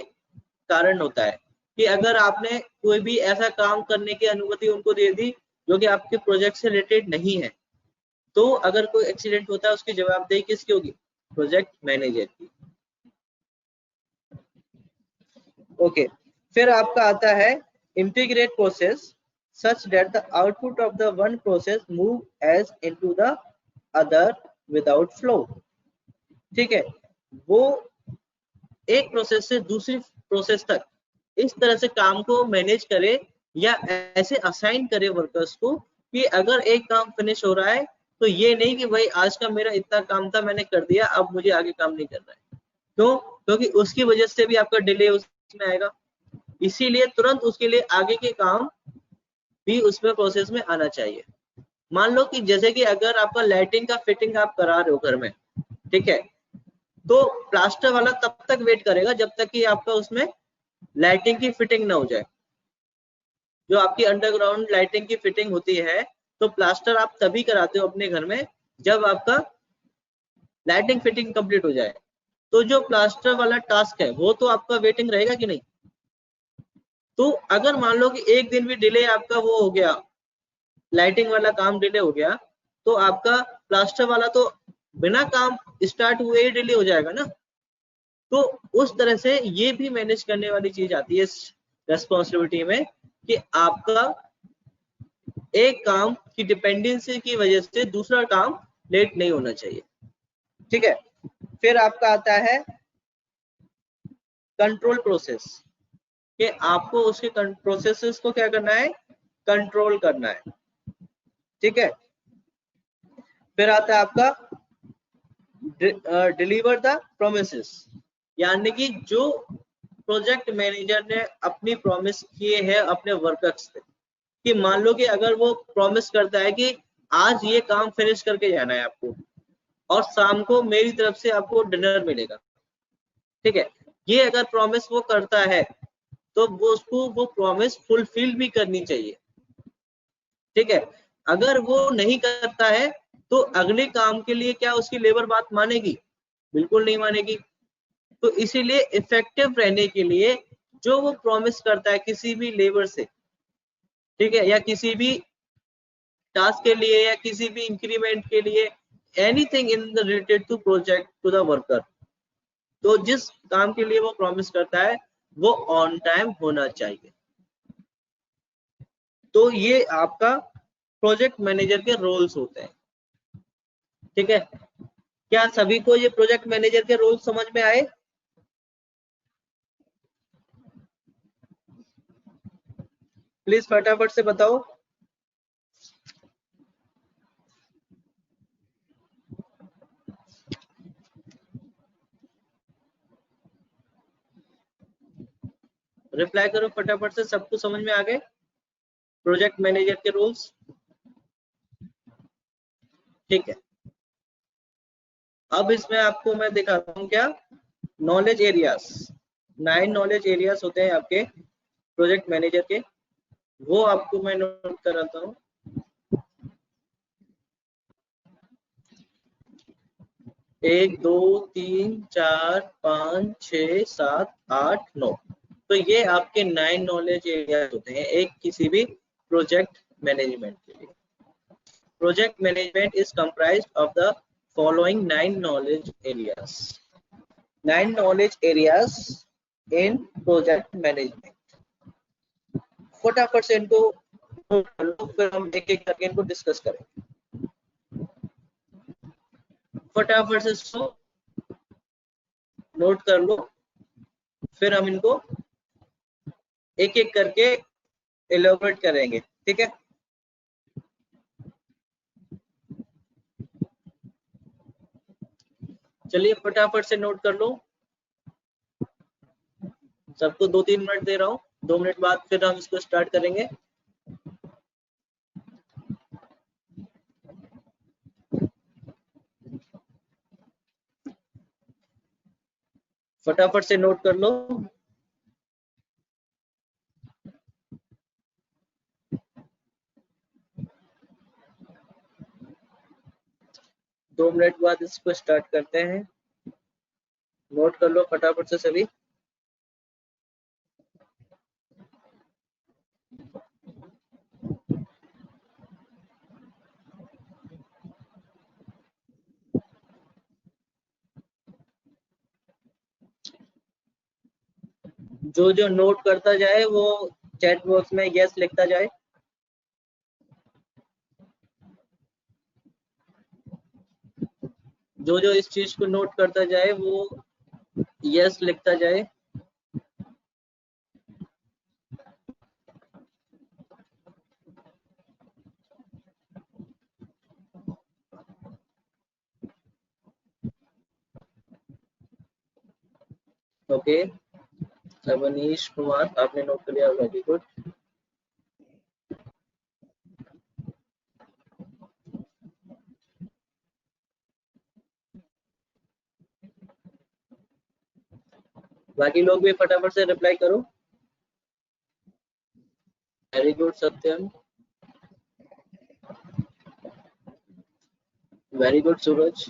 कारण होता है, कि अगर आपने कोई भी ऐसा काम करने की अनुमति उनको दे दी जो कि आपके प्रोजेक्ट से रिलेटेड नहीं है, तो अगर कोई एक्सीडेंट होता है उसकी जवाबदेही किसकी होगी, प्रोजेक्ट मैनेजर की। ओके, फिर आपका आता है integrate process such that the output of the one process move as into the other without flow. ठीक है, वो एक प्रोसेस से दूसरी प्रोसेस तक इस तरह से काम को मैनेज करे या ऐसे असाइन करे वर्कर्स को कि अगर एक काम फिनिश हो रहा है तो ये नहीं कि भाई आज का मेरा इतना काम था मैंने कर दिया अब मुझे आगे काम नहीं करना है। क्यों? क्योंकि उसकी वजह से भी आपका डिले उसमें आएगा, इसीलिए तुरंत उसके लिए आगे के काम भी उसमें प्रोसेस में आना चाहिए। मान लो कि जैसे कि अगर आपका लाइटिंग का फिटिंग आप करा रहे हो घर में, ठीक है, तो प्लास्टर वाला तब तक वेट करेगा जब तक कि आपका उसमें लाइटिंग की फिटिंग ना हो जाए। जो आपकी अंडरग्राउंड लाइटिंग की फिटिंग होती है तो प्लास्टर आप तभी कराते हो अपने घर में जब आपका लाइटिंग फिटिंग कंप्लीट हो जाए। तो जो प्लास्टर वाला टास्क है वो तो आपका वेटिंग रहेगा कि नहीं। तो अगर मान लो कि एक दिन भी डिले आपका वो हो गया, लाइटिंग वाला काम डिले हो गया, तो आपका प्लास्टर वाला तो बिना काम स्टार्ट हुए ही डिले हो जाएगा ना। तो उस तरह से ये भी मैनेज करने वाली चीज आती है इस रेस्पॉन्सिबिलिटी में, कि आपका एक काम की डिपेंडेंसी की वजह से दूसरा काम लेट नहीं होना चाहिए। ठीक है, फिर आपका आता है कंट्रोल प्रोसेस, कि आपको उसके प्रोसेसेस को क्या करना है, कंट्रोल करना है। ठीक है, फिर आता है आपका डिलीवर द प्रोमिसेस, यानी कि जो प्रोजेक्ट मैनेजर ने अपनी प्रॉमिस किए हैं अपने वर्कर्स से, कि मान लो कि अगर वो प्रॉमिस करता है कि आज ये काम फिनिश करके जाना है आपको और शाम को मेरी तरफ से आपको डिनर मिलेगा, ठीक है, ये अगर प्रॉमिस वो करता है तो वो उसको वो प्रॉमिस फुलफिल भी करनी चाहिए, ठीक है। अगर वो नहीं करता है तो अगले काम के लिए क्या उसकी लेबर बात मानेगी? बिल्कुल नहीं मानेगी। तो इसीलिए इफेक्टिव रहने के लिए जो वो प्रॉमिस करता है किसी भी लेबर से, ठीक है, या किसी भी टास्क के लिए या किसी भी इंक्रीमेंट के लिए, anything in the related to project to the worker, तो जिस काम के लिए वो प्रॉमिस करता है वो ऑन टाइम होना चाहिए। तो ये आपका प्रोजेक्ट मैनेजर के रोल्स होते हैं, ठीक है। क्या सभी को ये प्रोजेक्ट मैनेजर के रोल समझ में आए? प्लीज फटाफट से बताओ। रिप्लाई करो फटाफट से, सबको समझ में आ गए प्रोजेक्ट मैनेजर के रूल्स? ठीक है, अब इसमें आपको मैं दिखाता हूँ क्या, नॉलेज एरियाज। 9 नॉलेज एरियाज होते हैं आपके प्रोजेक्ट मैनेजर के, वो आपको मैं नोट कराता हूँ। एक, दो, तीन, चार, 5, 6, 7, 8, 9, तो ये आपके 9 नॉलेज एरियाज होते हैं एक किसी भी प्रोजेक्ट मैनेजमेंट के लिए। Project management is comprised of the following 9 knowledge areas. 9 knowledge areas in project management. फटाफट से इनको नोट कर लो, फिर हम एक एक करके इनको डिस्कस करेंगे। फटाफट से इसको नोट कर लो, फिर हम इनको एक एक करके एलोबरेट करेंगे, ठीक है। चलिए फटाफट से नोट कर लो, सबको 2-3 मिनट दे रहा हूँ, 2 मिनट बाद फिर हम इसको स्टार्ट करेंगे। फटाफट से नोट कर लो। दो मिनट बाद इसको स्टार्ट करते हैं, नोट कर लो फटाफट से सभी। जो जो नोट करता जाए वो चैट बॉक्स में यस लिखता जाए। जो जो इस चीज को नोट करता जाए वो यस लिखता जाए। ओके, सबनीश कुमार आपने नोट कर लिया, वेरी गुड। बाकी लोग भी फटाफट से रिप्लाई करो। वेरी गुड सत्यम, वेरी गुड सूरज।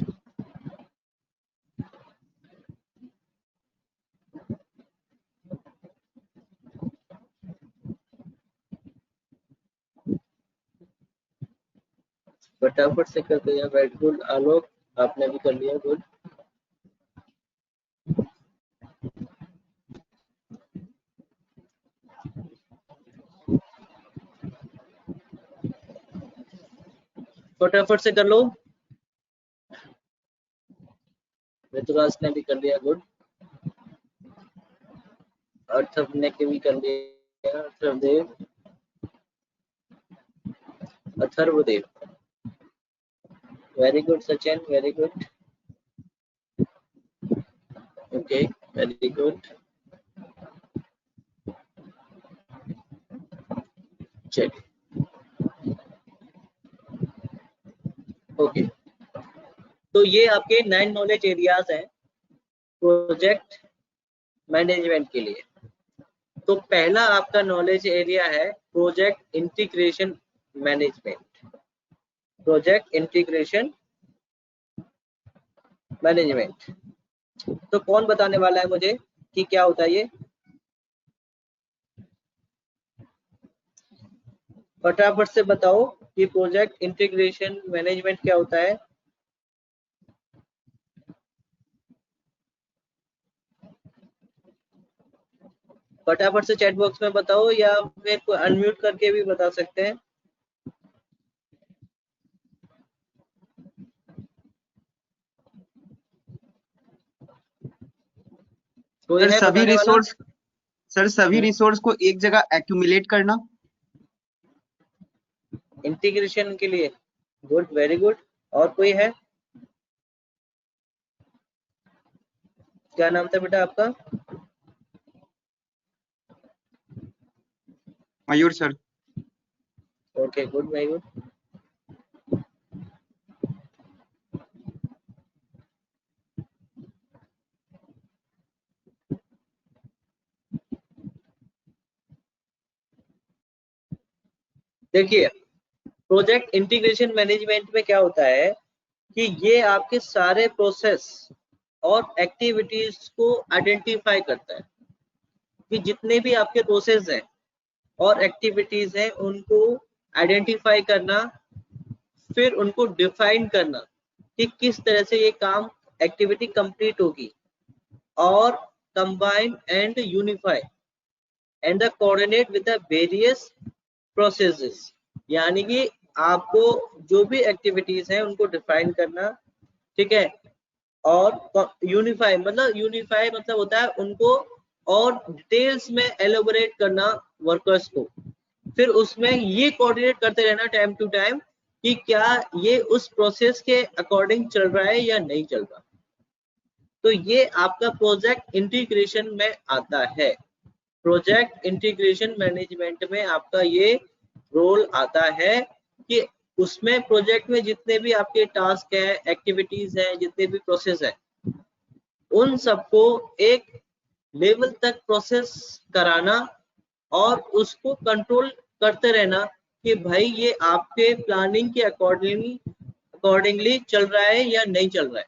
फटाफट से कर दिया, वेरी गुड। आलोक आपने भी कर लिया, गुड। फटाफट से कर लो। ऋतुराज ने भी कर लिया, गुड। अर्थव ने भी कर लिया, Atharvadev. Very good Sachin, very good, okay, very good, चलिए, ओके। तो ये आपके 9 नॉलेज एरियाज हैं प्रोजेक्ट मैनेजमेंट के लिए। तो पहला आपका नॉलेज एरिया है project integration management. Project integration management, तो कौन बताने वाला है मुझे कि क्या होता है ये? फटाफट से बताओ कि प्रोजेक्ट इंटीग्रेशन मैनेजमेंट क्या होता है। फटाफट से चैट बॉक्स में बताओ, या फिर कोई अनम्यूट करके भी बता सकते हैं। कोई सर है सभी बताने वाला? रिसोर्स, सर सभी रिसोर्स को एक जगह एक्यूमुलेट करना। इंटीग्रेशन के लिए, गुड, वेरी गुड। और कोई है? क्या नाम था बेटा आपका? Mayur sir. Okay, good, very good. देखिए, प्रोजेक्ट इंटीग्रेशन मैनेजमेंट में क्या होता है कि ये आपके सारे प्रोसेस और एक्टिविटीज को आइडेंटिफाई करता है कि जितने भी आपके प्रोसेस हैं और एक्टिविटीज हैं उनको आइडेंटिफाई करना, फिर उनको डिफाइन करना कि किस तरह से ये काम एक्टिविटी कंप्लीट होगी, और combine and unify and the coordinate with the various processes. यानी कि आपको जो भी एक्टिविटीज हैं उनको डिफाइन करना, ठीक है, और यूनिफाई मतलब होता है उनको और डिटेल्स में एलोबरेट करना वर्कर्स को, फिर उसमें ये कोऑर्डिनेट करते रहना टाइम टू टाइम कि क्या ये उस प्रोसेस के अकॉर्डिंग चल रहा है या नहीं चल रहा। तो ये आपका प्रोजेक्ट इंटीग्रेशन में आता है। प्रोजेक्ट इंटीग्रेशन मैनेजमेंट में आपका ये रोल आता है कि उसमें प्रोजेक्ट में जितने भी आपके टास्क हैं, एक्टिविटीज हैं, जितने भी प्रोसेस हैं, उन सबको एक लेवल तक प्रोसेस कराना और उसको कंट्रोल करते रहना कि भाई ये आपके प्लानिंग के अकॉर्डिंगली चल रहा है या नहीं चल रहा है।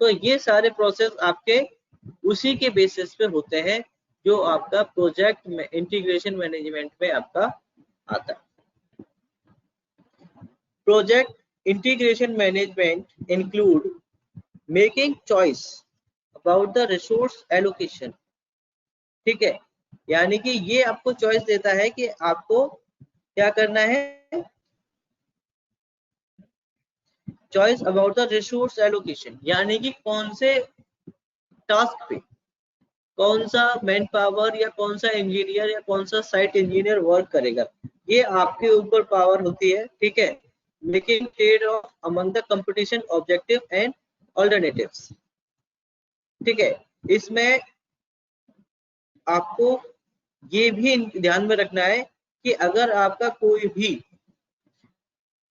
तो ये सारे प्रोसेस आपके उसी के बेसिस पे होते हैं जो आपका प्रोजेक्ट में इंटीग्रेशन मैनेजमेंट में आपका आता है। Project integration management include making choice about the resource allocation, ठीक है, यानी कि ये आपको चॉइस देता है कि आपको क्या करना है, choice about the resource allocation, यानी कि कौन से टास्क पे कौन सा मैन पावर या कौन सा इंजीनियर या कौन सा साइट इंजीनियर वर्क करेगा, ये आपके ऊपर पावर होती है, ठीक है। Making trade off among the competition objective and alternatives, ठीक है। इसमें आपको ये भी ध्यान में रखना है कि अगर आपका कोई भी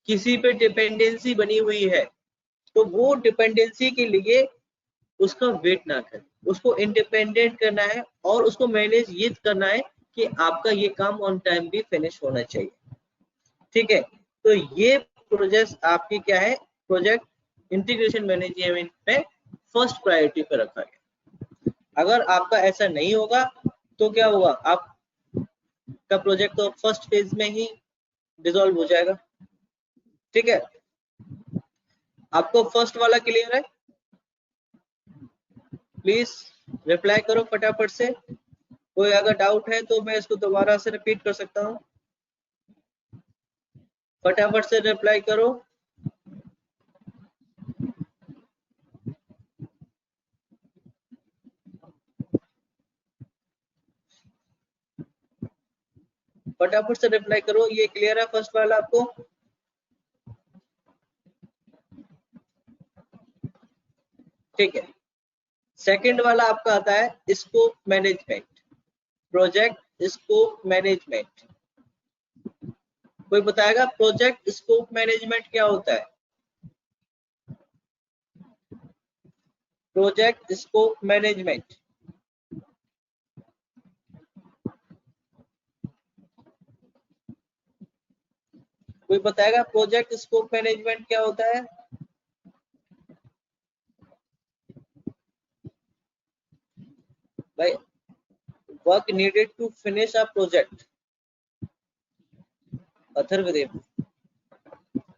किसी पे डिपेंडेंसी बनी हुई है तो वो डिपेंडेंसी के लिए उसका वेट ना करें, उसको इंडिपेंडेंट करना है और उसको मैनेज ये करना है कि आपका ये काम ऑन टाइम भी फिनिश होना चाहिए, ठीक है। तो ये प्रोजेक्ट आपकी क्या है, प्रोजेक्ट इंटीग्रेशन मैनेजमेंट में फर्स्ट प्रायोरिटी पर रखा गया। अगर आपका ऐसा नहीं होगा तो क्या होगा, आपका प्रोजेक्ट तो फर्स्ट फेज में ही डिसॉल्व हो जाएगा, ठीक है। आपको फर्स्ट वाला क्लियर है? प्लीज रिप्लाई करो फटाफट से। कोई अगर डाउट है तो मैं इसको दोबारा से रिपीट कर सकता हूँ, फटाफट से रिप्लाई करो। फटाफट से रिप्लाई करो, ये क्लियर है फर्स्ट वाला आपको? ठीक है। सेकंड वाला आपका आता है scope management, project scope management. कोई बताएगा प्रोजेक्ट स्कोप मैनेजमेंट क्या होता है? प्रोजेक्ट स्कोप मैनेजमेंट, कोई बताएगा प्रोजेक्ट स्कोप मैनेजमेंट क्या होता है? भाई work needed to finish a project. Atharvadev,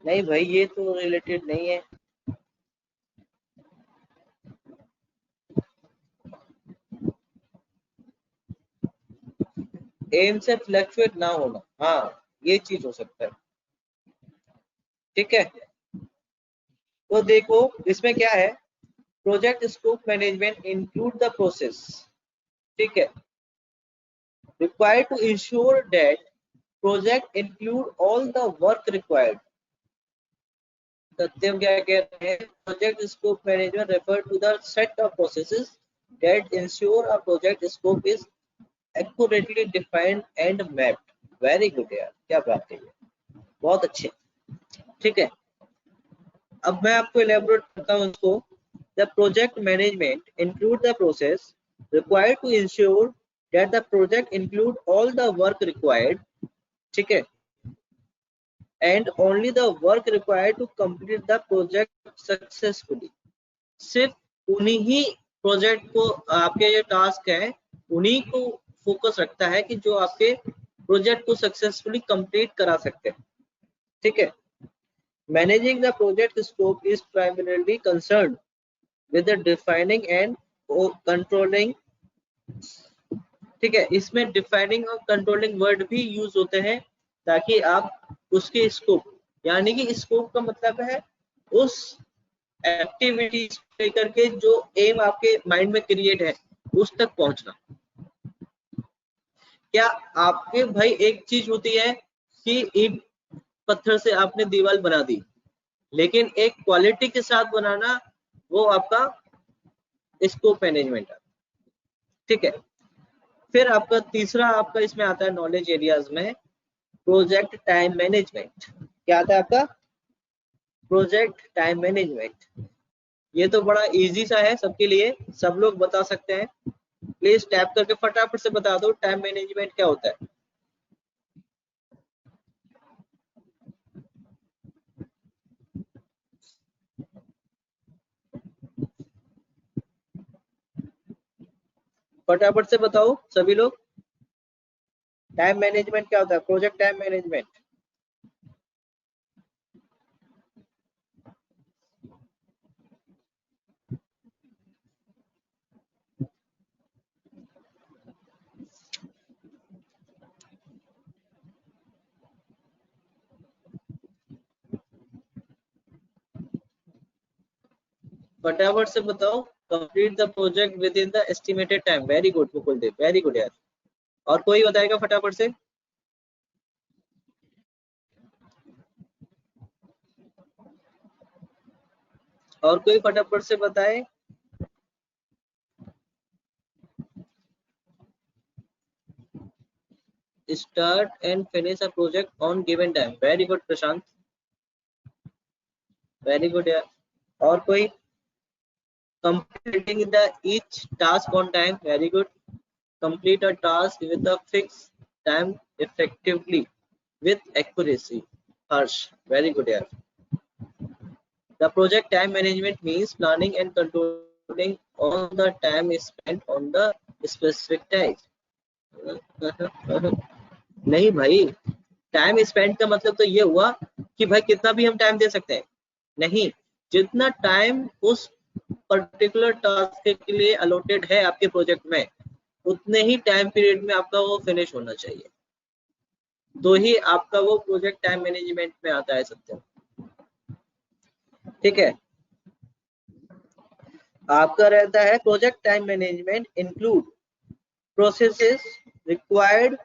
नहीं भाई ये तो रिलेटेड नहीं है। एम से फ्लक्चुएट ना होना, हाँ ये चीज हो सकता है। ठीक है, तो देखो इसमें क्या है, project scope management include the process, ठीक है, required to ensure that project include all the work required। सत्यम क्या कह रहे हैं, project scope management refer to the set of processes that ensure a project scope is accurately defined and mapped। Very good यार, क्या बात है, बहुत अच्छे। ठीक है, अब मैं आपको एलेबोरेट करता हूँ इसको। The project management include the process required to ensure that the project include all the work required, ठीक है, and only the work required to complete the project successfully. सिर्फ उन्हीं ही प्रोजेक्ट को, आपके जो टास्क है उन्हीं को फोकस रखता है कि जो आपके प्रोजेक्ट को सक्सेसफुली कंप्लीट करा सकते हैं। ठीक है, managing the project scope is primarily concerned with the defining and controlling, ठीक है, इसमें डिफाइनिंग और कंट्रोलिंग वर्ड भी यूज होते हैं ताकि आप उसके स्कोप, यानी कि स्कोप का मतलब है उस एक्टिविटीज लेकर के जो एम आपके माइंड में क्रिएट है उस तक पहुंचना। क्या आपके भाई एक चीज होती है कि ईंट पत्थर से आपने दीवार बना दी, लेकिन एक क्वालिटी के साथ बनाना वो आपका स्कोप मैनेजमेंट है। ठीक है, फिर आपका तीसरा आपका इसमें आता है नॉलेज एरियाज में प्रोजेक्ट टाइम मैनेजमेंट। क्या आता है आपका? Project time management. ये तो बड़ा इजी सा है सबके लिए, सब लोग बता सकते हैं। प्लीज टैप करके फटाफट से बता दो टाइम मैनेजमेंट क्या होता है। फटाफट से बताओ सभी लोग, टाइम मैनेजमेंट क्या होता है? Project time management. फटाफट से बताओ। Complete the project within the estimated time. Very good Mukul Dev, very good यार। और कोई बताएगा फटाफट से? और कोई फटाफट से बताए? Start and finish a project on given time. Very good Prashant, very good यार। और कोई? completing the each task on time। very good। complete a task with a fixed time effectively with accuracy। harsh, very good yaar। the project time management means planning and controlling all the time spent on the specific task। नहीं भाई, time spend का मतलब तो ये हुआ कि भाई कितना भी हम टाइम दे सकते हैं, नहीं, जितना टाइम उस पर्टिकुलर टास्क के लिए अलॉटेड है आपके प्रोजेक्ट में उतने ही टाइम पीरियड में आपका वो फिनिश होना चाहिए, तो ही आपका वो प्रोजेक्ट टाइम मैनेजमेंट में आता है सत्यम। ठीक है, आपका रहता है project time management include processes required.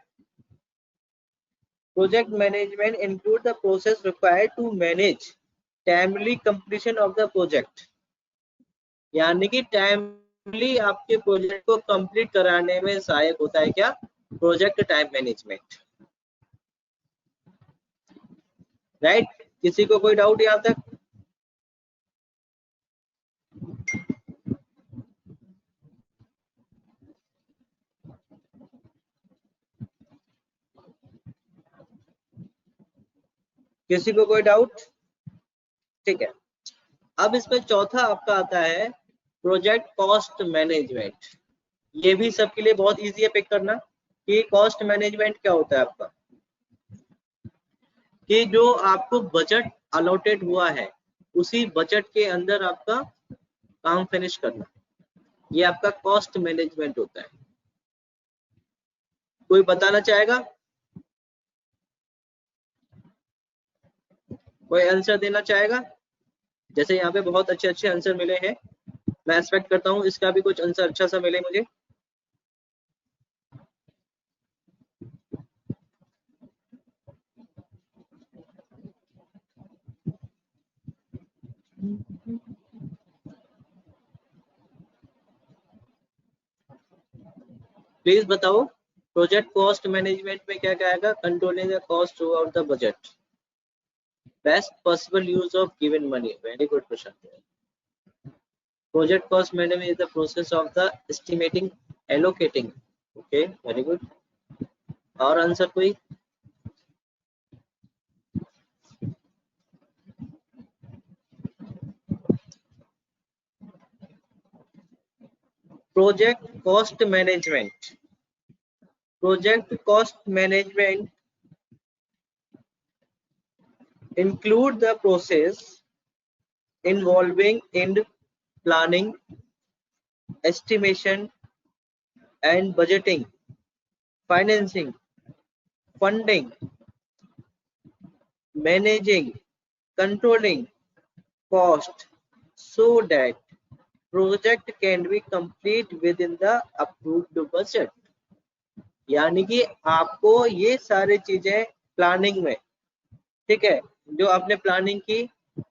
Project management include the process required to manage timely completion of the project। यानी कि टाइमली आपके प्रोजेक्ट को कंप्लीट कराने में सहायक होता है क्या, प्रोजेक्ट टाइम मैनेजमेंट। राइट, किसी को कोई डाउट यहाँ तक? किसी को कोई डाउट? ठीक है, अब इसमें चौथा आपका आता है प्रोजेक्ट कॉस्ट मैनेजमेंट। ये भी सबके लिए बहुत इजी है पिक करना कि कॉस्ट मैनेजमेंट क्या होता है आपका, कि जो आपको बजट अलॉटेड हुआ है उसी बजट के अंदर आपका काम फिनिश करना, ये आपका कॉस्ट मैनेजमेंट होता है। कोई बताना चाहेगा? कोई आंसर देना चाहेगा? जैसे यहाँ पे बहुत अच्छे अच्छे आंसर मिले हैं, मैं एक्सपेक्ट करता हूँ इसका भी कुछ आंसर अच्छा सा मिले मुझे। प्लीज बताओ, प्रोजेक्ट कॉस्ट मैनेजमेंट में क्या क्या आएगा? Controlling the cost through out the budget, best possible use of given money. Very good question. Project cost management is the process of the estimating, allocating. Okay, very good. और answer कोई? Project cost management, project cost management include the process involving in planning, estimation and budgeting, financing, funding, managing, controlling cost so that project can be complete within the approved budget। यानी कि आपको ये सारी चीजें planning में, ठीक है, जो आपने प्लानिंग की,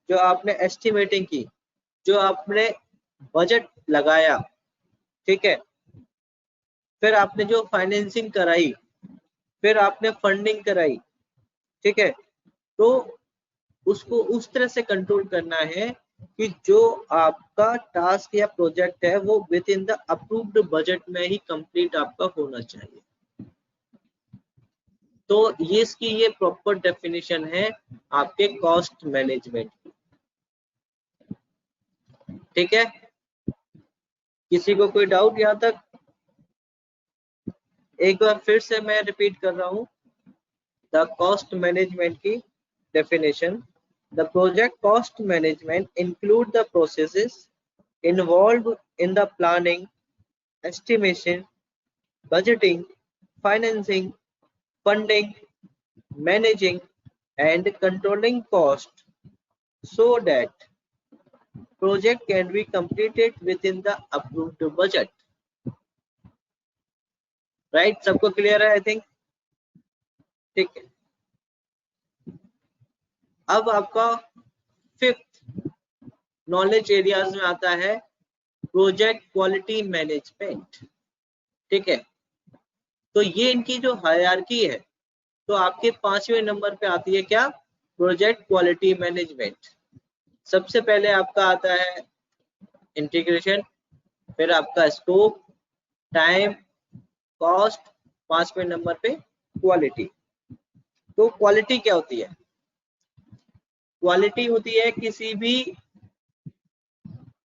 जो आपने एस्टिमेटिंग की, जो आपने बजट लगाया, ठीक है, फिर आपने जो फाइनेंसिंग कराई, फिर आपने फंडिंग कराई, ठीक है, तो उसको उस तरह से कंट्रोल करना है कि जो आपका टास्क या प्रोजेक्ट है वो with in the approved budget में ही कंप्लीट आपका होना चाहिए। तो ये इसकी ये प्रॉपर डेफिनेशन है आपके कॉस्ट मैनेजमेंट की। ठीक है, किसी को कोई डाउट यहाँ तक? एक बार फिर से मैं रिपीट कर रहा हूँ द कॉस्ट मैनेजमेंट की definition. The project cost management include the processes involved in the planning, estimation, budgeting, financing, funding, managing and controlling cost so that project can be completed within the approved budget। Right, सबको clear है I think? ठीक है, अब आपका fifth knowledge areas में आता है project quality management. ठीक है, तो ये इनकी जो हायरार्की है, तो आपके 5वें नंबर पे आती है क्या? Project quality management. सबसे पहले आपका आता है इंटीग्रेशन, फिर आपका स्कोप, टाइम, कॉस्ट, 5वें नंबर पे क्वालिटी। तो क्वालिटी क्या होती है? क्वालिटी होती है किसी भी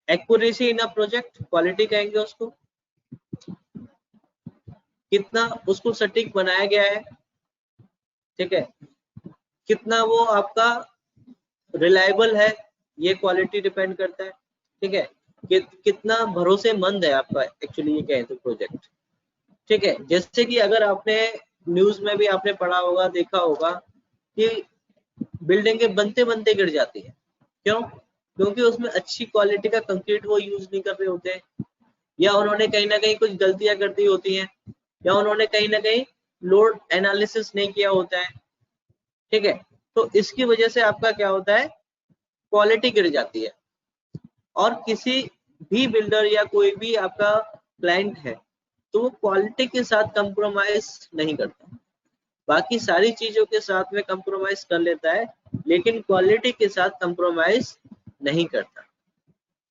accuracy in a project, quality कहेंगे उसको। कितना उसको सटीक बनाया गया है, ठीक है, कितना वो आपका रिलायबल है, ये क्वालिटी डिपेंड करता है। ठीक है, कितना भरोसेमंद है आपका एक्चुअली ये कहें तो प्रोजेक्ट। ठीक है, जैसे कि अगर आपने न्यूज में भी आपने पढ़ा होगा, देखा होगा कि बिल्डिंगें बनते बनते गिर जाती है। क्यों? क्योंकि उसमें अच्छी क्वालिटी का कंक्रीट वो यूज नहीं कर रहे होते हैं, या उन्होंने कहीं ना कहीं कुछ गलतियां कर दी होती हैं, या उन्होंने कहीं ना कहीं लोड एनालिसिस नहीं किया होता है। ठीक है, तो इसकी वजह से आपका क्या होता है? क्वालिटी गिर जाती है। और किसी भी बिल्डर या कोई भी आपका क्लाइंट है तो वो क्वालिटी के साथ कंप्रोमाइज नहीं करता। बाकी सारी चीजों के साथ में कंप्रोमाइज कर लेता है, लेकिन क्वालिटी के साथ कंप्रोमाइज नहीं करता।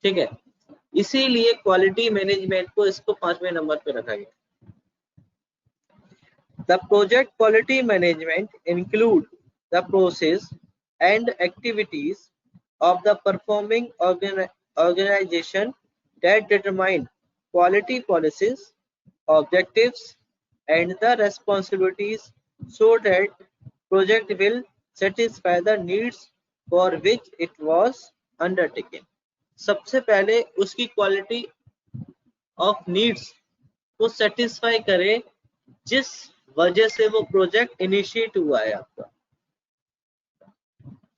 ठीक है, इसीलिए क्वालिटी मैनेजमेंट को इसको 5वें नंबर पे रखा गया। The project quality management include the process and activities of the performing organization that determine quality policies, objectives, and the responsibilities so that project will satisfy the needs for which it was undertaken. सबसे पहले उसकी quality of needs को satisfy करे जिस वजह से वो project initiate हुआ है आपका।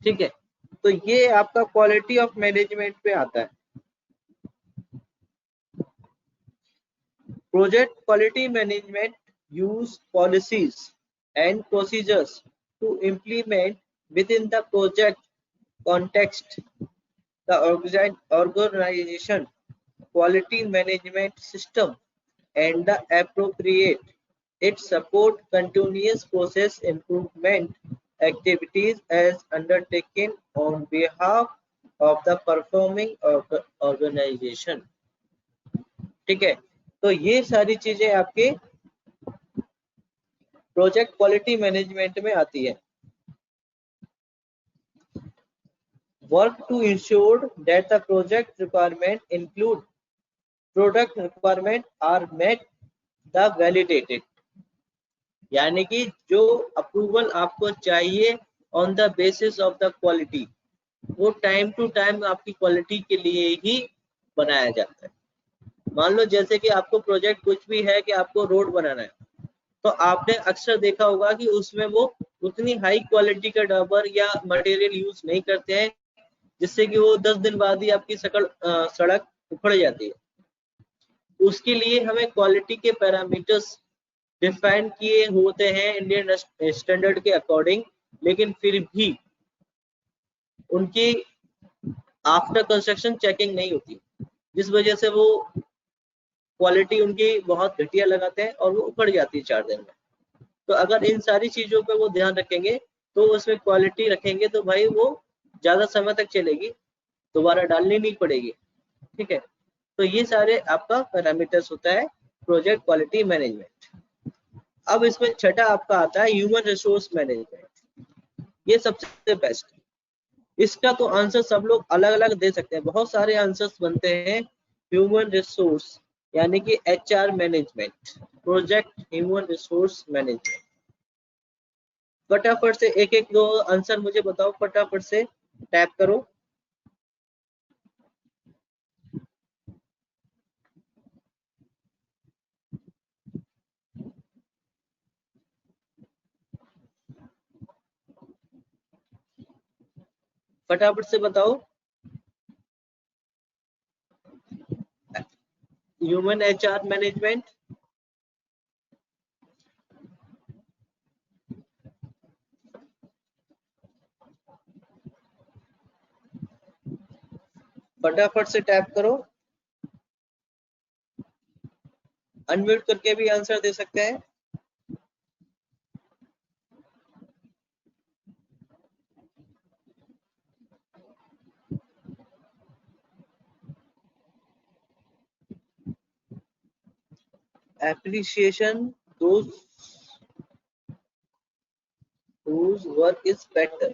ठीक है, तो ये आपका क्वालिटी ऑफ मैनेजमेंट पे आता है। Project quality management use policies and procedures to implement within the project context the organization quality management system and the appropriate it support continuous process improvement activities as undertaken on behalf of the performing organization। ठीक है, तो ये सारी चीजें आपके project quality management में आती है। Work to ensure that the project requirement include product requirement are met the validated, यानी कि जो अप्रूवल आपको चाहिए on the basis of the quality वो टाइम टू टाइम आपकी क्वालिटी के लिए ही बनाया जाता है। मान लो जैसे कि आपको प्रोजेक्ट कुछ भी है कि आपको रोड बनाना है, तो आपने अक्सर देखा होगा कि उसमें वो उतनी हाई क्वालिटी का डबर या मटेरियल यूज नहीं करते हैं जिससे कि वो 10 दिन बाद ही आपकी सड़क उखड़ जाती है। उसके लिए हमें क्वालिटी के पैरामीटर्स डिफाइन किए होते हैं इंडियन स्टैंडर्ड के अकॉर्डिंग, लेकिन फिर भी उनकी आफ्टर कंस्ट्रक्शन चेकिंग नहीं होती, जिस वजह से वो क्वालिटी उनकी बहुत घटिया लगाते हैं और वो उखड़ जाती है 4 दिन में। तो अगर इन सारी चीजों पे वो ध्यान रखेंगे तो उसमें क्वालिटी रखेंगे तो भाई वो ज्यादा समय तक चलेगी, दोबारा डालनी नहीं पड़ेगी। ठीक है, तो ये सारे आपका पैरामीटर्स होता है प्रोजेक्ट क्वालिटी मैनेजमेंट। अब इसमें छठा आपका आता है ह्यूमन रिसोर्स मैनेजमेंट। ये सबसे बेस्ट है, इसका तो आंसर सब लोग अलग अलग दे सकते हैं, बहुत सारे आंसर्स बनते हैं। ह्यूमन रिसोर्स यानी कि HR management, project human resource management. फटाफट से एक एक दो आंसर मुझे बताओ, फटाफट से टैप करो। फटाफट से बताओ। ह्यूमन HR मैनेजमेंट, फटाफट से टैप करो। अनम्यूट करके भी आंसर दे सकते हैं। appreciation those whose work is better।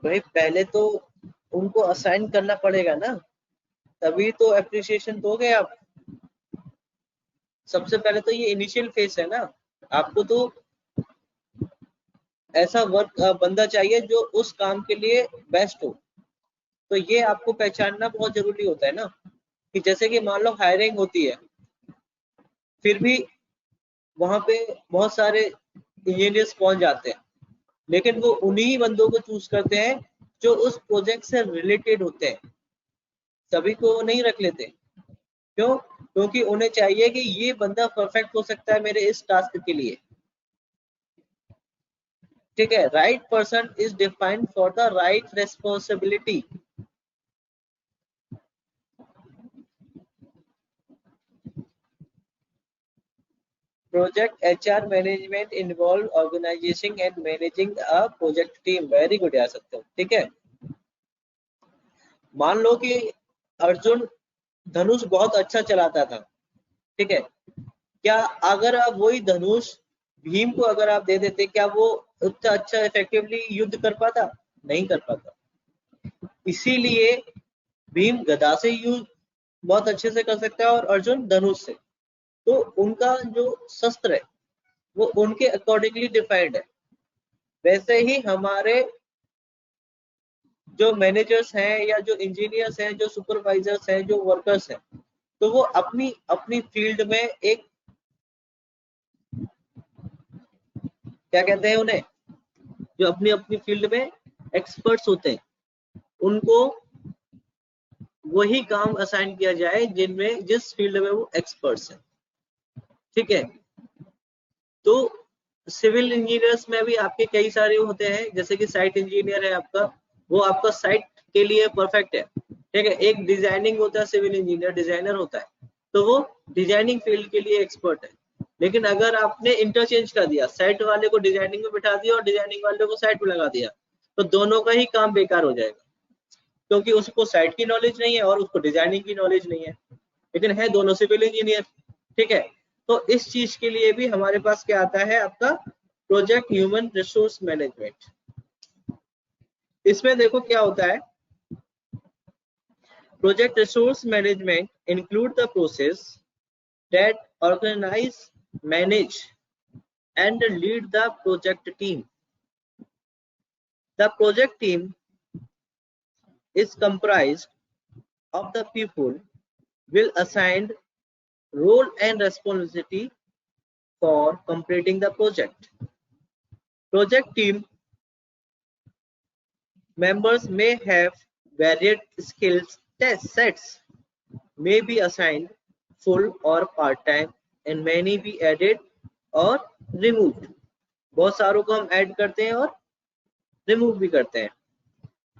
भाई पहले तो उनको असाइन करना पड़ेगा ना, तभी तो अप्रिसिएशन दोगे आप। सबसे पहले तो ये इनिशियल फेज है ना, आपको तो ऐसा वर्क बंदा चाहिए जो उस काम के लिए बेस्ट हो। तो ये आपको पहचानना बहुत जरूरी होता है ना, कि जैसे कि मान लो हायरिंग होती है, फिर भी वहां पे बहुत सारे इंजीनियर्स पहुंच जाते हैं, लेकिन वो उन्हीं बंदों को चूज करते हैं जो उस प्रोजेक्ट से रिलेटेड होते हैं, सभी को नहीं रख लेते। क्यों? क्योंकि उन्हें चाहिए कि ये बंदा परफेक्ट हो सकता है मेरे इस टास्क के लिए। ठीक है, right person is defined for the right responsibility. Project HR management involve organizing and managing a project team. Very good यार सकते हो, ठीक है। मान लो कि अर्जुन धनुष बहुत अच्छा चलाता था, ठीक है, क्या अगर आप वही धनुष भीम को अगर आप दे देते, क्या वो उतना अच्छा इफेक्टिवली युद्ध कर पाता? नहीं कर पाता। इसीलिए भीम गदा से युद्ध बहुत अच्छे से कर सकता है और अर्जुन धनुष से। तो उनका जो शस्त्र है वो उनके अकॉर्डिंगली डिफाइंड है। वैसे ही हमारे जो मैनेजर्स हैं या जो इंजीनियर्स हैं, जो सुपरवाइजर्स हैं, जो वर्कर्स हैं, तो वो अपनी अपनी फील्ड में एक क्या कहते हैं उन्हें, जो अपनी अपनी फील्ड में एक्सपर्ट्स होते हैं, उनको वही काम असाइन किया जाए जिनमें जिस फील्ड में वो एक्सपर्ट्स हैं, ठीक है। तो सिविल इंजीनियर्स में भी आपके कई सारे होते हैं, जैसे कि साइट इंजीनियर है आपका, वो आपका साइट के लिए परफेक्ट है, ठीक है। एक डिजाइनिंग होता है, सिविल इंजीनियर डिजाइनर होता है, तो वो डिजाइनिंग फील्ड के लिए एक्सपर्ट है। लेकिन अगर आपने इंटरचेंज कर दिया, साइट वाले को डिजाइनिंग में बिठा दिया और डिजाइनिंग वाले को साइट में लगा दिया, तो दोनों का ही काम बेकार हो जाएगा, क्योंकि उसको साइट की नॉलेज नहीं है और उसको डिजाइनिंग की नॉलेज नहीं है, लेकिन है दोनों सिविल इंजीनियर, ठीक है। तो इस चीज के लिए भी हमारे पास क्या आता है, आपका प्रोजेक्ट ह्यूमन रिसोर्स मैनेजमेंट। इसमें देखो क्या होता है, project resource management include the process that organize, manage and lead the project team. The project team is comprised of the people will assigned role and responsibility for completing the project. Project team members may have varied skills sets, may be assigned full or part-time and many be added और removed. बहुत सारों को हम add करते हैं और remove भी करते हैं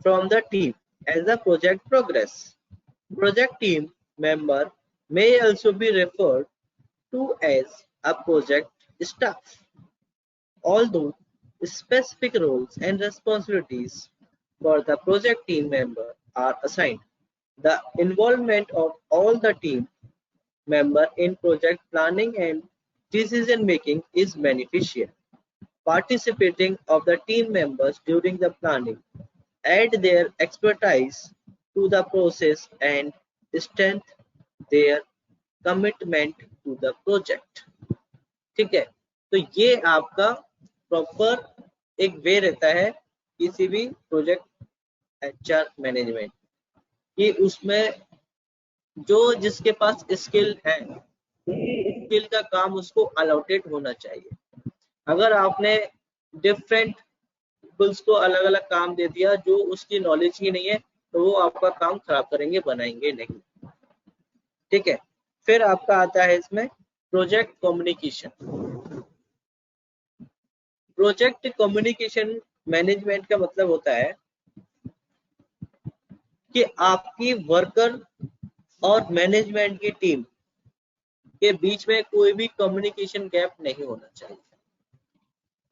from the team as the project progress. Project team member may also be referred to as a project staff. Although specific roles and responsibilities for the project team member are assigned, the involvement of all the team member in project planning and decision making is beneficial. Participating of the team members during the planning add their expertise to the process and strengthen their commitment to the project. ठीक है, तो ये आपका proper एक वे रहता है किसी भी प्रोजेक्ट एचआर मैनेजमेंट कि उसमें जो जिसके पास स्किल है, स्किल का काम उसको अलॉटेड होना चाहिए। अगर आपने डिफरेंट पीपल्स को अलग अलग काम दे दिया जो उसकी नॉलेज ही नहीं है, तो वो आपका काम खराब करेंगे, बनाएंगे नहीं, ठीक है। फिर आपका आता है इसमें project communication. Project communication management का मतलब होता है कि आपकी वर्कर और मैनेजमेंट की टीम के बीच में कोई भी कम्युनिकेशन गैप नहीं होना चाहिए,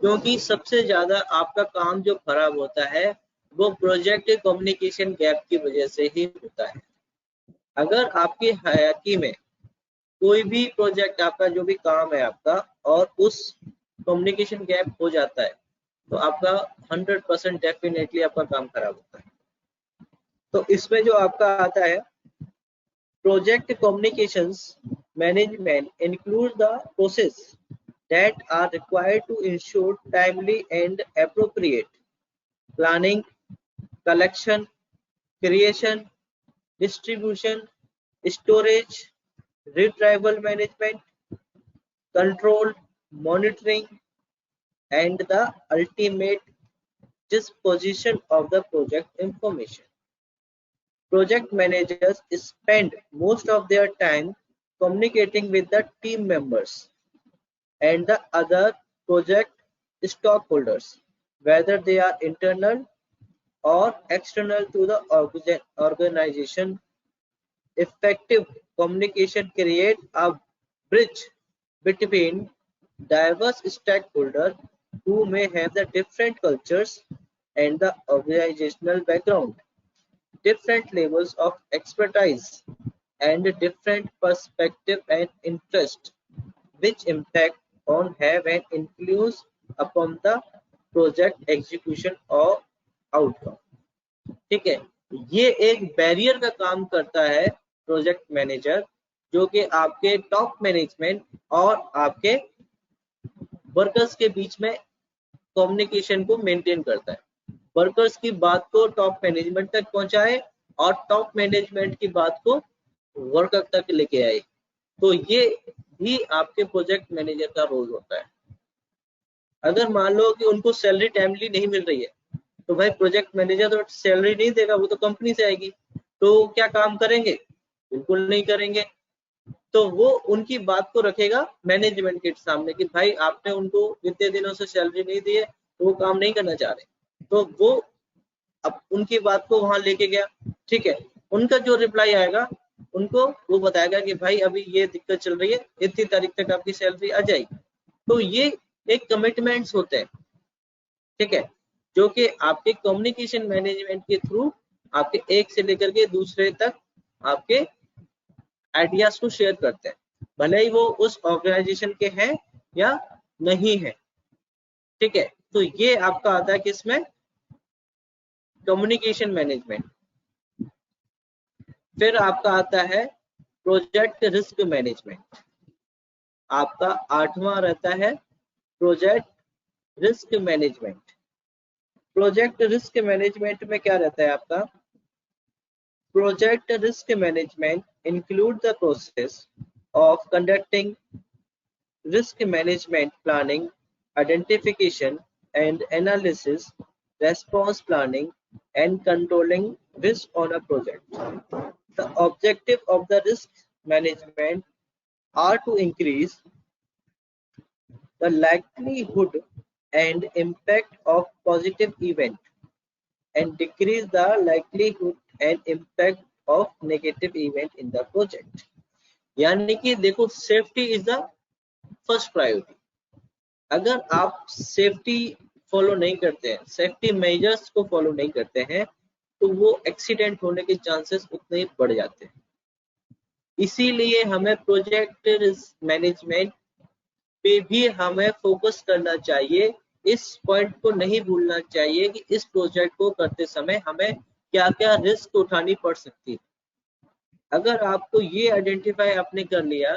क्योंकि सबसे ज्यादा आपका काम जो खराब होता है वो प्रोजेक्ट कम्युनिकेशन गैप की वजह से ही होता है। अगर आपकी हायरार्की में कोई भी प्रोजेक्ट आपका जो भी काम है आपका और उस कम्युनिकेशन गैप हो जाता है, तो आपका 100% डेफिनेटली आपका काम खराब होता है। तो इसमें जो आपका आता है project communications management include the process that are required to ensure timely and appropriate planning, collection, creation, distribution, storage, retrieval management, control, monitoring, and the ultimate disposition of the project information. Project managers spend most of their time communicating with the team members and the other project stockholders, whether they are internal or external to the organization. Effective communication creates a bridge between diverse stakeholders who may have the different cultures and the organizational background, different levels of expertise, and different perspective and interest, which impact on have an influence upon the project execution or outcome. ठीक है, ये एक barrier का काम करता है project manager, जो कि आपके टॉप मैनेजमेंट और आपके वर्कर्स के बीच में कम्युनिकेशन को मेंटेन करता है, वर्कर्स की बात को टॉप मैनेजमेंट तक पहुंचाए और टॉप मैनेजमेंट की बात को वर्कर तक लेके आए। तो ये भी आपके प्रोजेक्ट मैनेजर का रोल होता है। अगर मान लो कि उनको सैलरी टाइमली नहीं मिल रही है, तो भाई प्रोजेक्ट मैनेजर तो सैलरी नहीं देगा, वो तो कंपनी से आएगी, तो क्या काम करेंगे? बिल्कुल नहीं करेंगे। तो वो उनकी बात को रखेगा मैनेजमेंट के सामने कि भाई आपने उनको इतने दिनों से सैलरी नहीं दी है, तो वो काम नहीं करना चाह रहे। तो वो अब उनकी बात को वहां लेके गया, ठीक है, उनका जो रिप्लाई आएगा उनको वो बताएगा कि भाई अभी ये दिक्कत चल रही है, इतनी तारीख तक आपकी सैलरी आ जाएगी। तो ये एक कमिटमेंट्स होते हैं, ठीक है, जो कि आपके कम्युनिकेशन मैनेजमेंट के थ्रू आपके एक से लेकर के दूसरे तक आपके आइडियाज को शेयर करते हैं, भले ही वो उस ऑर्गेनाइजेशन के हैं या नहीं है, ठीक है। तो ये आपका आता है किसमें? Communication management. फिर आपका आता है प्रोजेक्ट रिस्क मैनेजमेंट। आपका 8वां रहता है project risk management. Project risk management में क्या रहता है आपका? Project risk management include the process of conducting risk management planning, identification and analysis, response planning and controlling risk on a project. The objective of the risk management are to increase the likelihood and impact of positive event and decrease the likelihood and impact of negative event in the project. यानी कि देखो, safety is the first priority. अगर आप safety follow नहीं करते हैं, safety measures को follow नहीं करते हैं, तो वो एक्सीडेंट होने के चांसेस उतने ही बढ़ जाते हैं। इसीलिए हमें प्रोजेक्ट मैनेजमेंट पे भी हमें फोकस करना चाहिए। इस पॉइंट को नहीं भूलना चाहिए कि इस प्रोजेक्ट को करते समय हमें क्या क्या रिस्क उठानी पड़ सकती है। अगर आपको ये आइडेंटिफाई आपने कर लिया,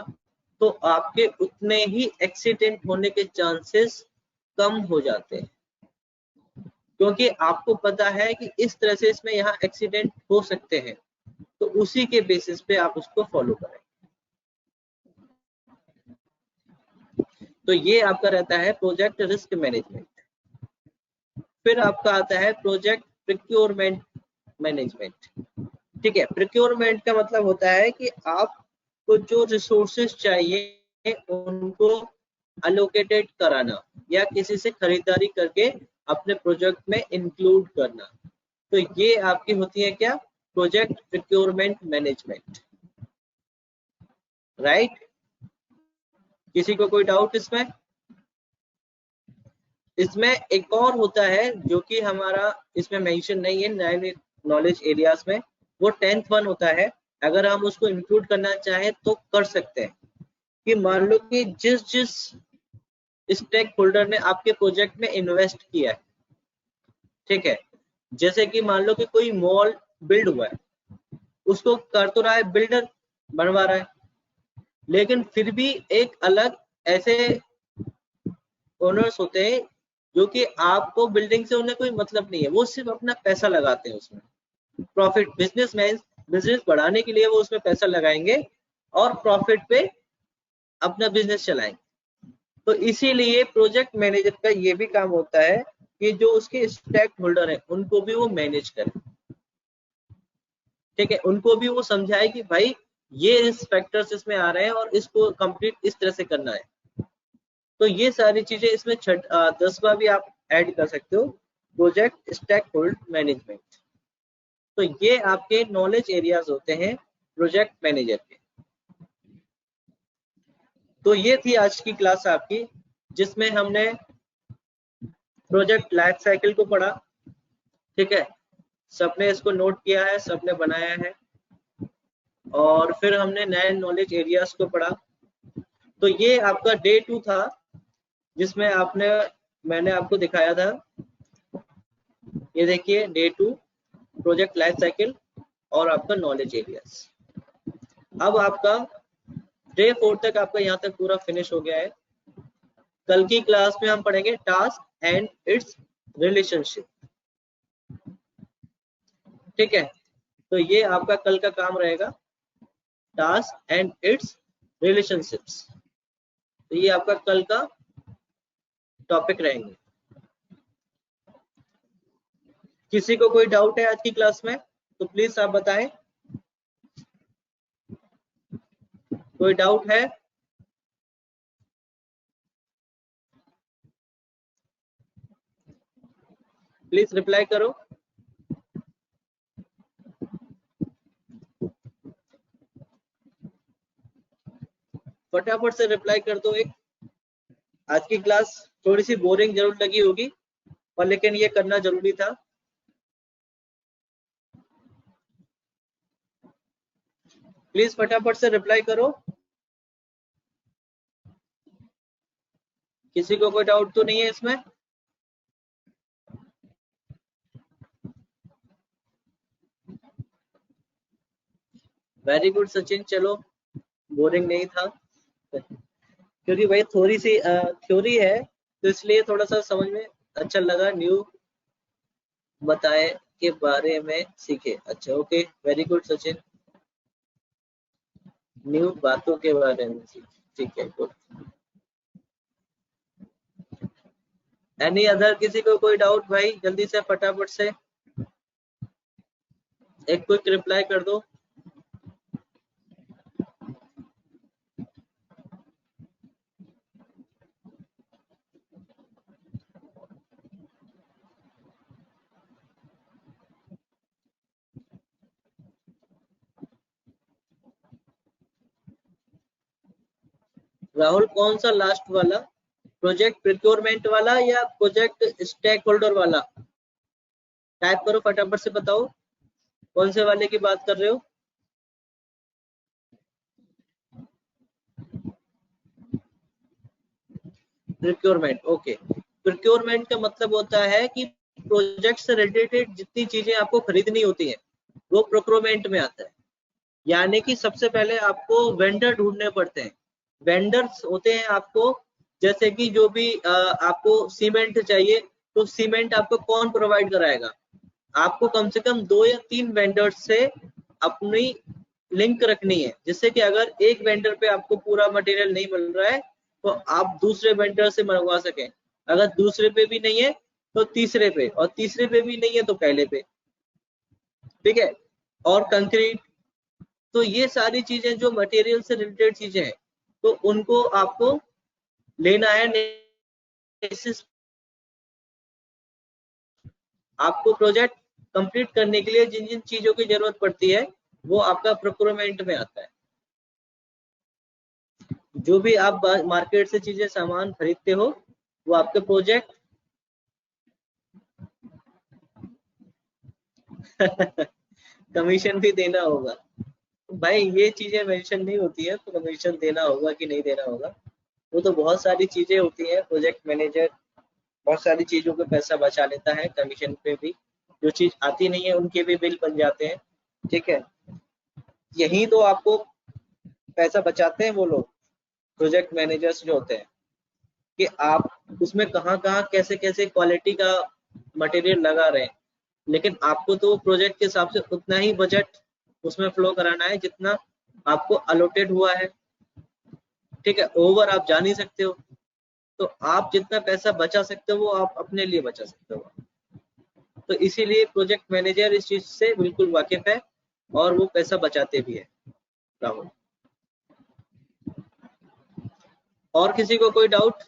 तो आपके उतने ही एक्सीडेंट होने के चांसेस कम हो जाते हैं, क्योंकि आपको पता है कि इस तरह से इसमें यहाँ एक्सीडेंट हो सकते हैं, तो उसी के बेसिस पे आप उसको फॉलो करें। तो ये आपका रहता है प्रोजेक्ट रिस्क मैनेजमेंट। फिर आपका आता है प्रोजेक्ट प्रोक्योरमेंट मैनेजमेंट। ठीक है, प्रोक्योरमेंट का मतलब होता है कि आपको जो रिसोर्सेज चाहिए उनको अलोकेटेड कराना या किसी से खरीदारी करके अपने प्रोजेक्ट में इंक्लूड करना। तो ये आपकी होती है क्या? Project procurement management, right. किसी को कोई डाउट इसमें? इसमें एक और होता है जो कि हमारा इसमें मेंशन नहीं है नए नॉलेज एरियाज में, वो 10th वन होता है। अगर हम उसको इंक्लूड करना चाहें तो कर सकते हैं कि मान लो कि जिस स्टेक होल्डर ने आपके प्रोजेक्ट में इन्वेस्ट किया है, ठीक है, जैसे कि मान लो कि कोई मॉल बिल्ड हुआ है, उसको कर तो रहा है बिल्डर, बनवा रहा है, लेकिन फिर भी एक अलग ऐसे ओनर्स होते हैं जो कि आपको बिल्डिंग से उन्हें कोई मतलब नहीं है, वो सिर्फ अपना पैसा लगाते हैं उसमें, प्रॉफिट। बिजनेसमैन बिजनेस बढ़ाने के लिए वो उसमें पैसा लगाएंगे और प्रॉफिट पे अपना बिजनेस चलाएंगे। तो इसीलिए प्रोजेक्ट मैनेजर का ये भी काम होता है कि जो उसके स्टेक होल्डर है उनको भी वो मैनेज करे, ठीक है, उनको भी वो समझाए कि भाई ये इस फैक्टर्स इसमें आ रहे हैं और इसको कंप्लीट इस तरह से करना है। तो ये सारी चीजें इसमें 10वां भी आप ऐड कर सकते हो, प्रोजेक्ट स्टेक होल्ड मैनेजमेंट। तो ये आपके नॉलेज एरियाज होते हैं प्रोजेक्ट मैनेजर के। तो ये थी आज की क्लास आपकी जिसमें हमने प्रोजेक्ट लाइफ साइकिल को पढ़ा। ठीक है, सबने इसको नोट किया है, सबने बनाया है। और फिर हमने नए नॉलेज एरियाज को पढ़ा। तो ये आपका डे 2 था, जिसमें मैंने आपको दिखाया था। ये देखिए डे 2 प्रोजेक्ट लाइफ साइकिल और आपका नॉलेज एरियाज। अब आपका डे 4 तक आपका यहाँ तक पूरा फिनिश हो गया है। कल की क्लास में हम पढ़ेंगे टास्क एंड इट्स रिलेशनशिप। ठीक है, तो ये आपका कल का काम रहेगा, टास्क एंड इट्स रिलेशनशिप्स। तो ये आपका कल का टॉपिक रहेंगे। किसी को कोई डाउट है आज की क्लास में तो प्लीज आप बताएं। कोई डाउट है? प्लीज रिप्लाई करो। फटाफट से रिप्लाई कर दो एक। आज की क्लास थोड़ी सी बोरिंग जरूर लगी होगी, पर लेकिन ये करना जरूरी था। प्लीज फटाफट से रिप्लाई करो। किसी को कोई डाउट तो नहीं है इसमें? वेरी गुड सचिन, चलो बोरिंग नहीं था। क्योंकि भाई थोड़ी सी थ्योरी है, तो इसलिए थोड़ा सा समझ में अच्छा लगा। न्यू बताए के बारे में सीखे। अच्छा, okay, very good Sachin, new बातों के बारे में सीखे। ठीक है, गुड। Any other? किसी को कोई डाउट भाई? जल्दी से फटाफट से एक क्विक रिप्लाई कर दो। राहुल, कौन सा लास्ट वाला, प्रोजेक्ट प्रिक्योरमेंट वाला या प्रोजेक्ट स्टेक होल्डर वाला? टाइप करो, फटाफट से बताओ कौन से वाले की बात कर रहे हो। Procurement, okay. प्रिक्योरमेंट का मतलब होता है कि प्रोजेक्ट से रिलेटेड जितनी चीजें आपको खरीदनी होती हैं वो प्रोक्योरमेंट में आता है। यानी कि सबसे पहले आपको वेंडर ढूंढने पड़ते हैं। वेंडर्स होते हैं आपको, जैसे कि जो भी आपको सीमेंट चाहिए, तो सीमेंट आपको कौन प्रोवाइड कराएगा? आपको कम से कम 2 या 3 वेंडर्स से अपनी लिंक रखनी है, जिससे कि अगर एक वेंडर पे आपको पूरा मटेरियल नहीं मिल रहा है तो आप दूसरे वेंडर से मंगवा सकें। अगर दूसरे पे भी नहीं है तो तीसरे पे, और तीसरे पे भी नहीं है तो पहले पे। ठीक है, और कंक्रीट, तो ये सारी चीजें जो मटेरियल से रिलेटेड चीजें हैं, तो उनको आपको लेना है। आपको प्रोजेक्ट कंप्लीट करने के लिए जिन जिन चीजों की जरूरत पड़ती है वो आपका प्रोक्योरमेंट में आता है। जो भी आप मार्केट से चीजें सामान खरीदते हो वो आपके प्रोजेक्ट कमीशन भी देना होगा भाई। ये चीजें मेंशन नहीं होती है तो कमीशन देना होगा कि नहीं देना होगा, वो तो बहुत सारी चीजें होती है। प्रोजेक्ट मैनेजर बहुत सारी चीजों पे पैसा बचा लेता है, कमीशन पे भी। जो चीज आती नहीं है उनके भी बिल बन जाते हैं। ठीक है, यही तो आपको पैसा बचाते हैं वो लोग, प्रोजेक्ट मैनेजर्स जो होते हैं, कि आप उसमें कहाँ कहाँ कैसे कैसे क्वालिटी का मटेरियल लगा रहे हैं। लेकिन आपको तो प्रोजेक्ट के हिसाब से उतना ही बजट उसमें फ्लो कराना है जितना आपको अलॉटेड हुआ है। ठीक है, ओवर आप जा नहीं सकते हो, तो आप जितना पैसा बचा सकते हो वो आप अपने लिए बचा सकते हो। तो इसीलिए प्रोजेक्ट मैनेजर इस चीज से बिल्कुल वाकिफ है और वो पैसा बचाते भी है। राहुल, और किसी को कोई डाउट?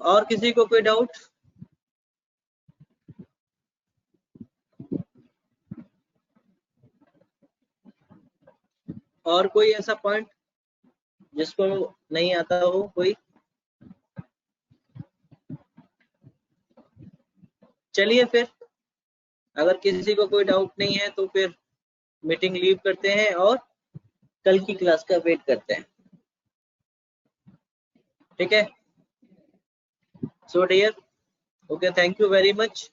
और किसी को कोई डाउट? और कोई ऐसा पॉइंट जिसको नहीं आता हो कोई? चलिए फिर, अगर किसी को कोई डाउट नहीं है तो फिर मीटिंग लीव करते हैं और कल की क्लास का वेट करते हैं। ठीक है, so dear, okay, thank you very much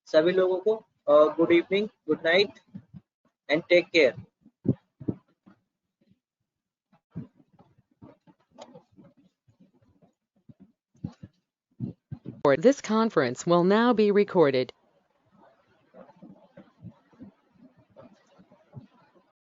सभी लोगों को, और good evening, good night and take care. This conference will now be recorded.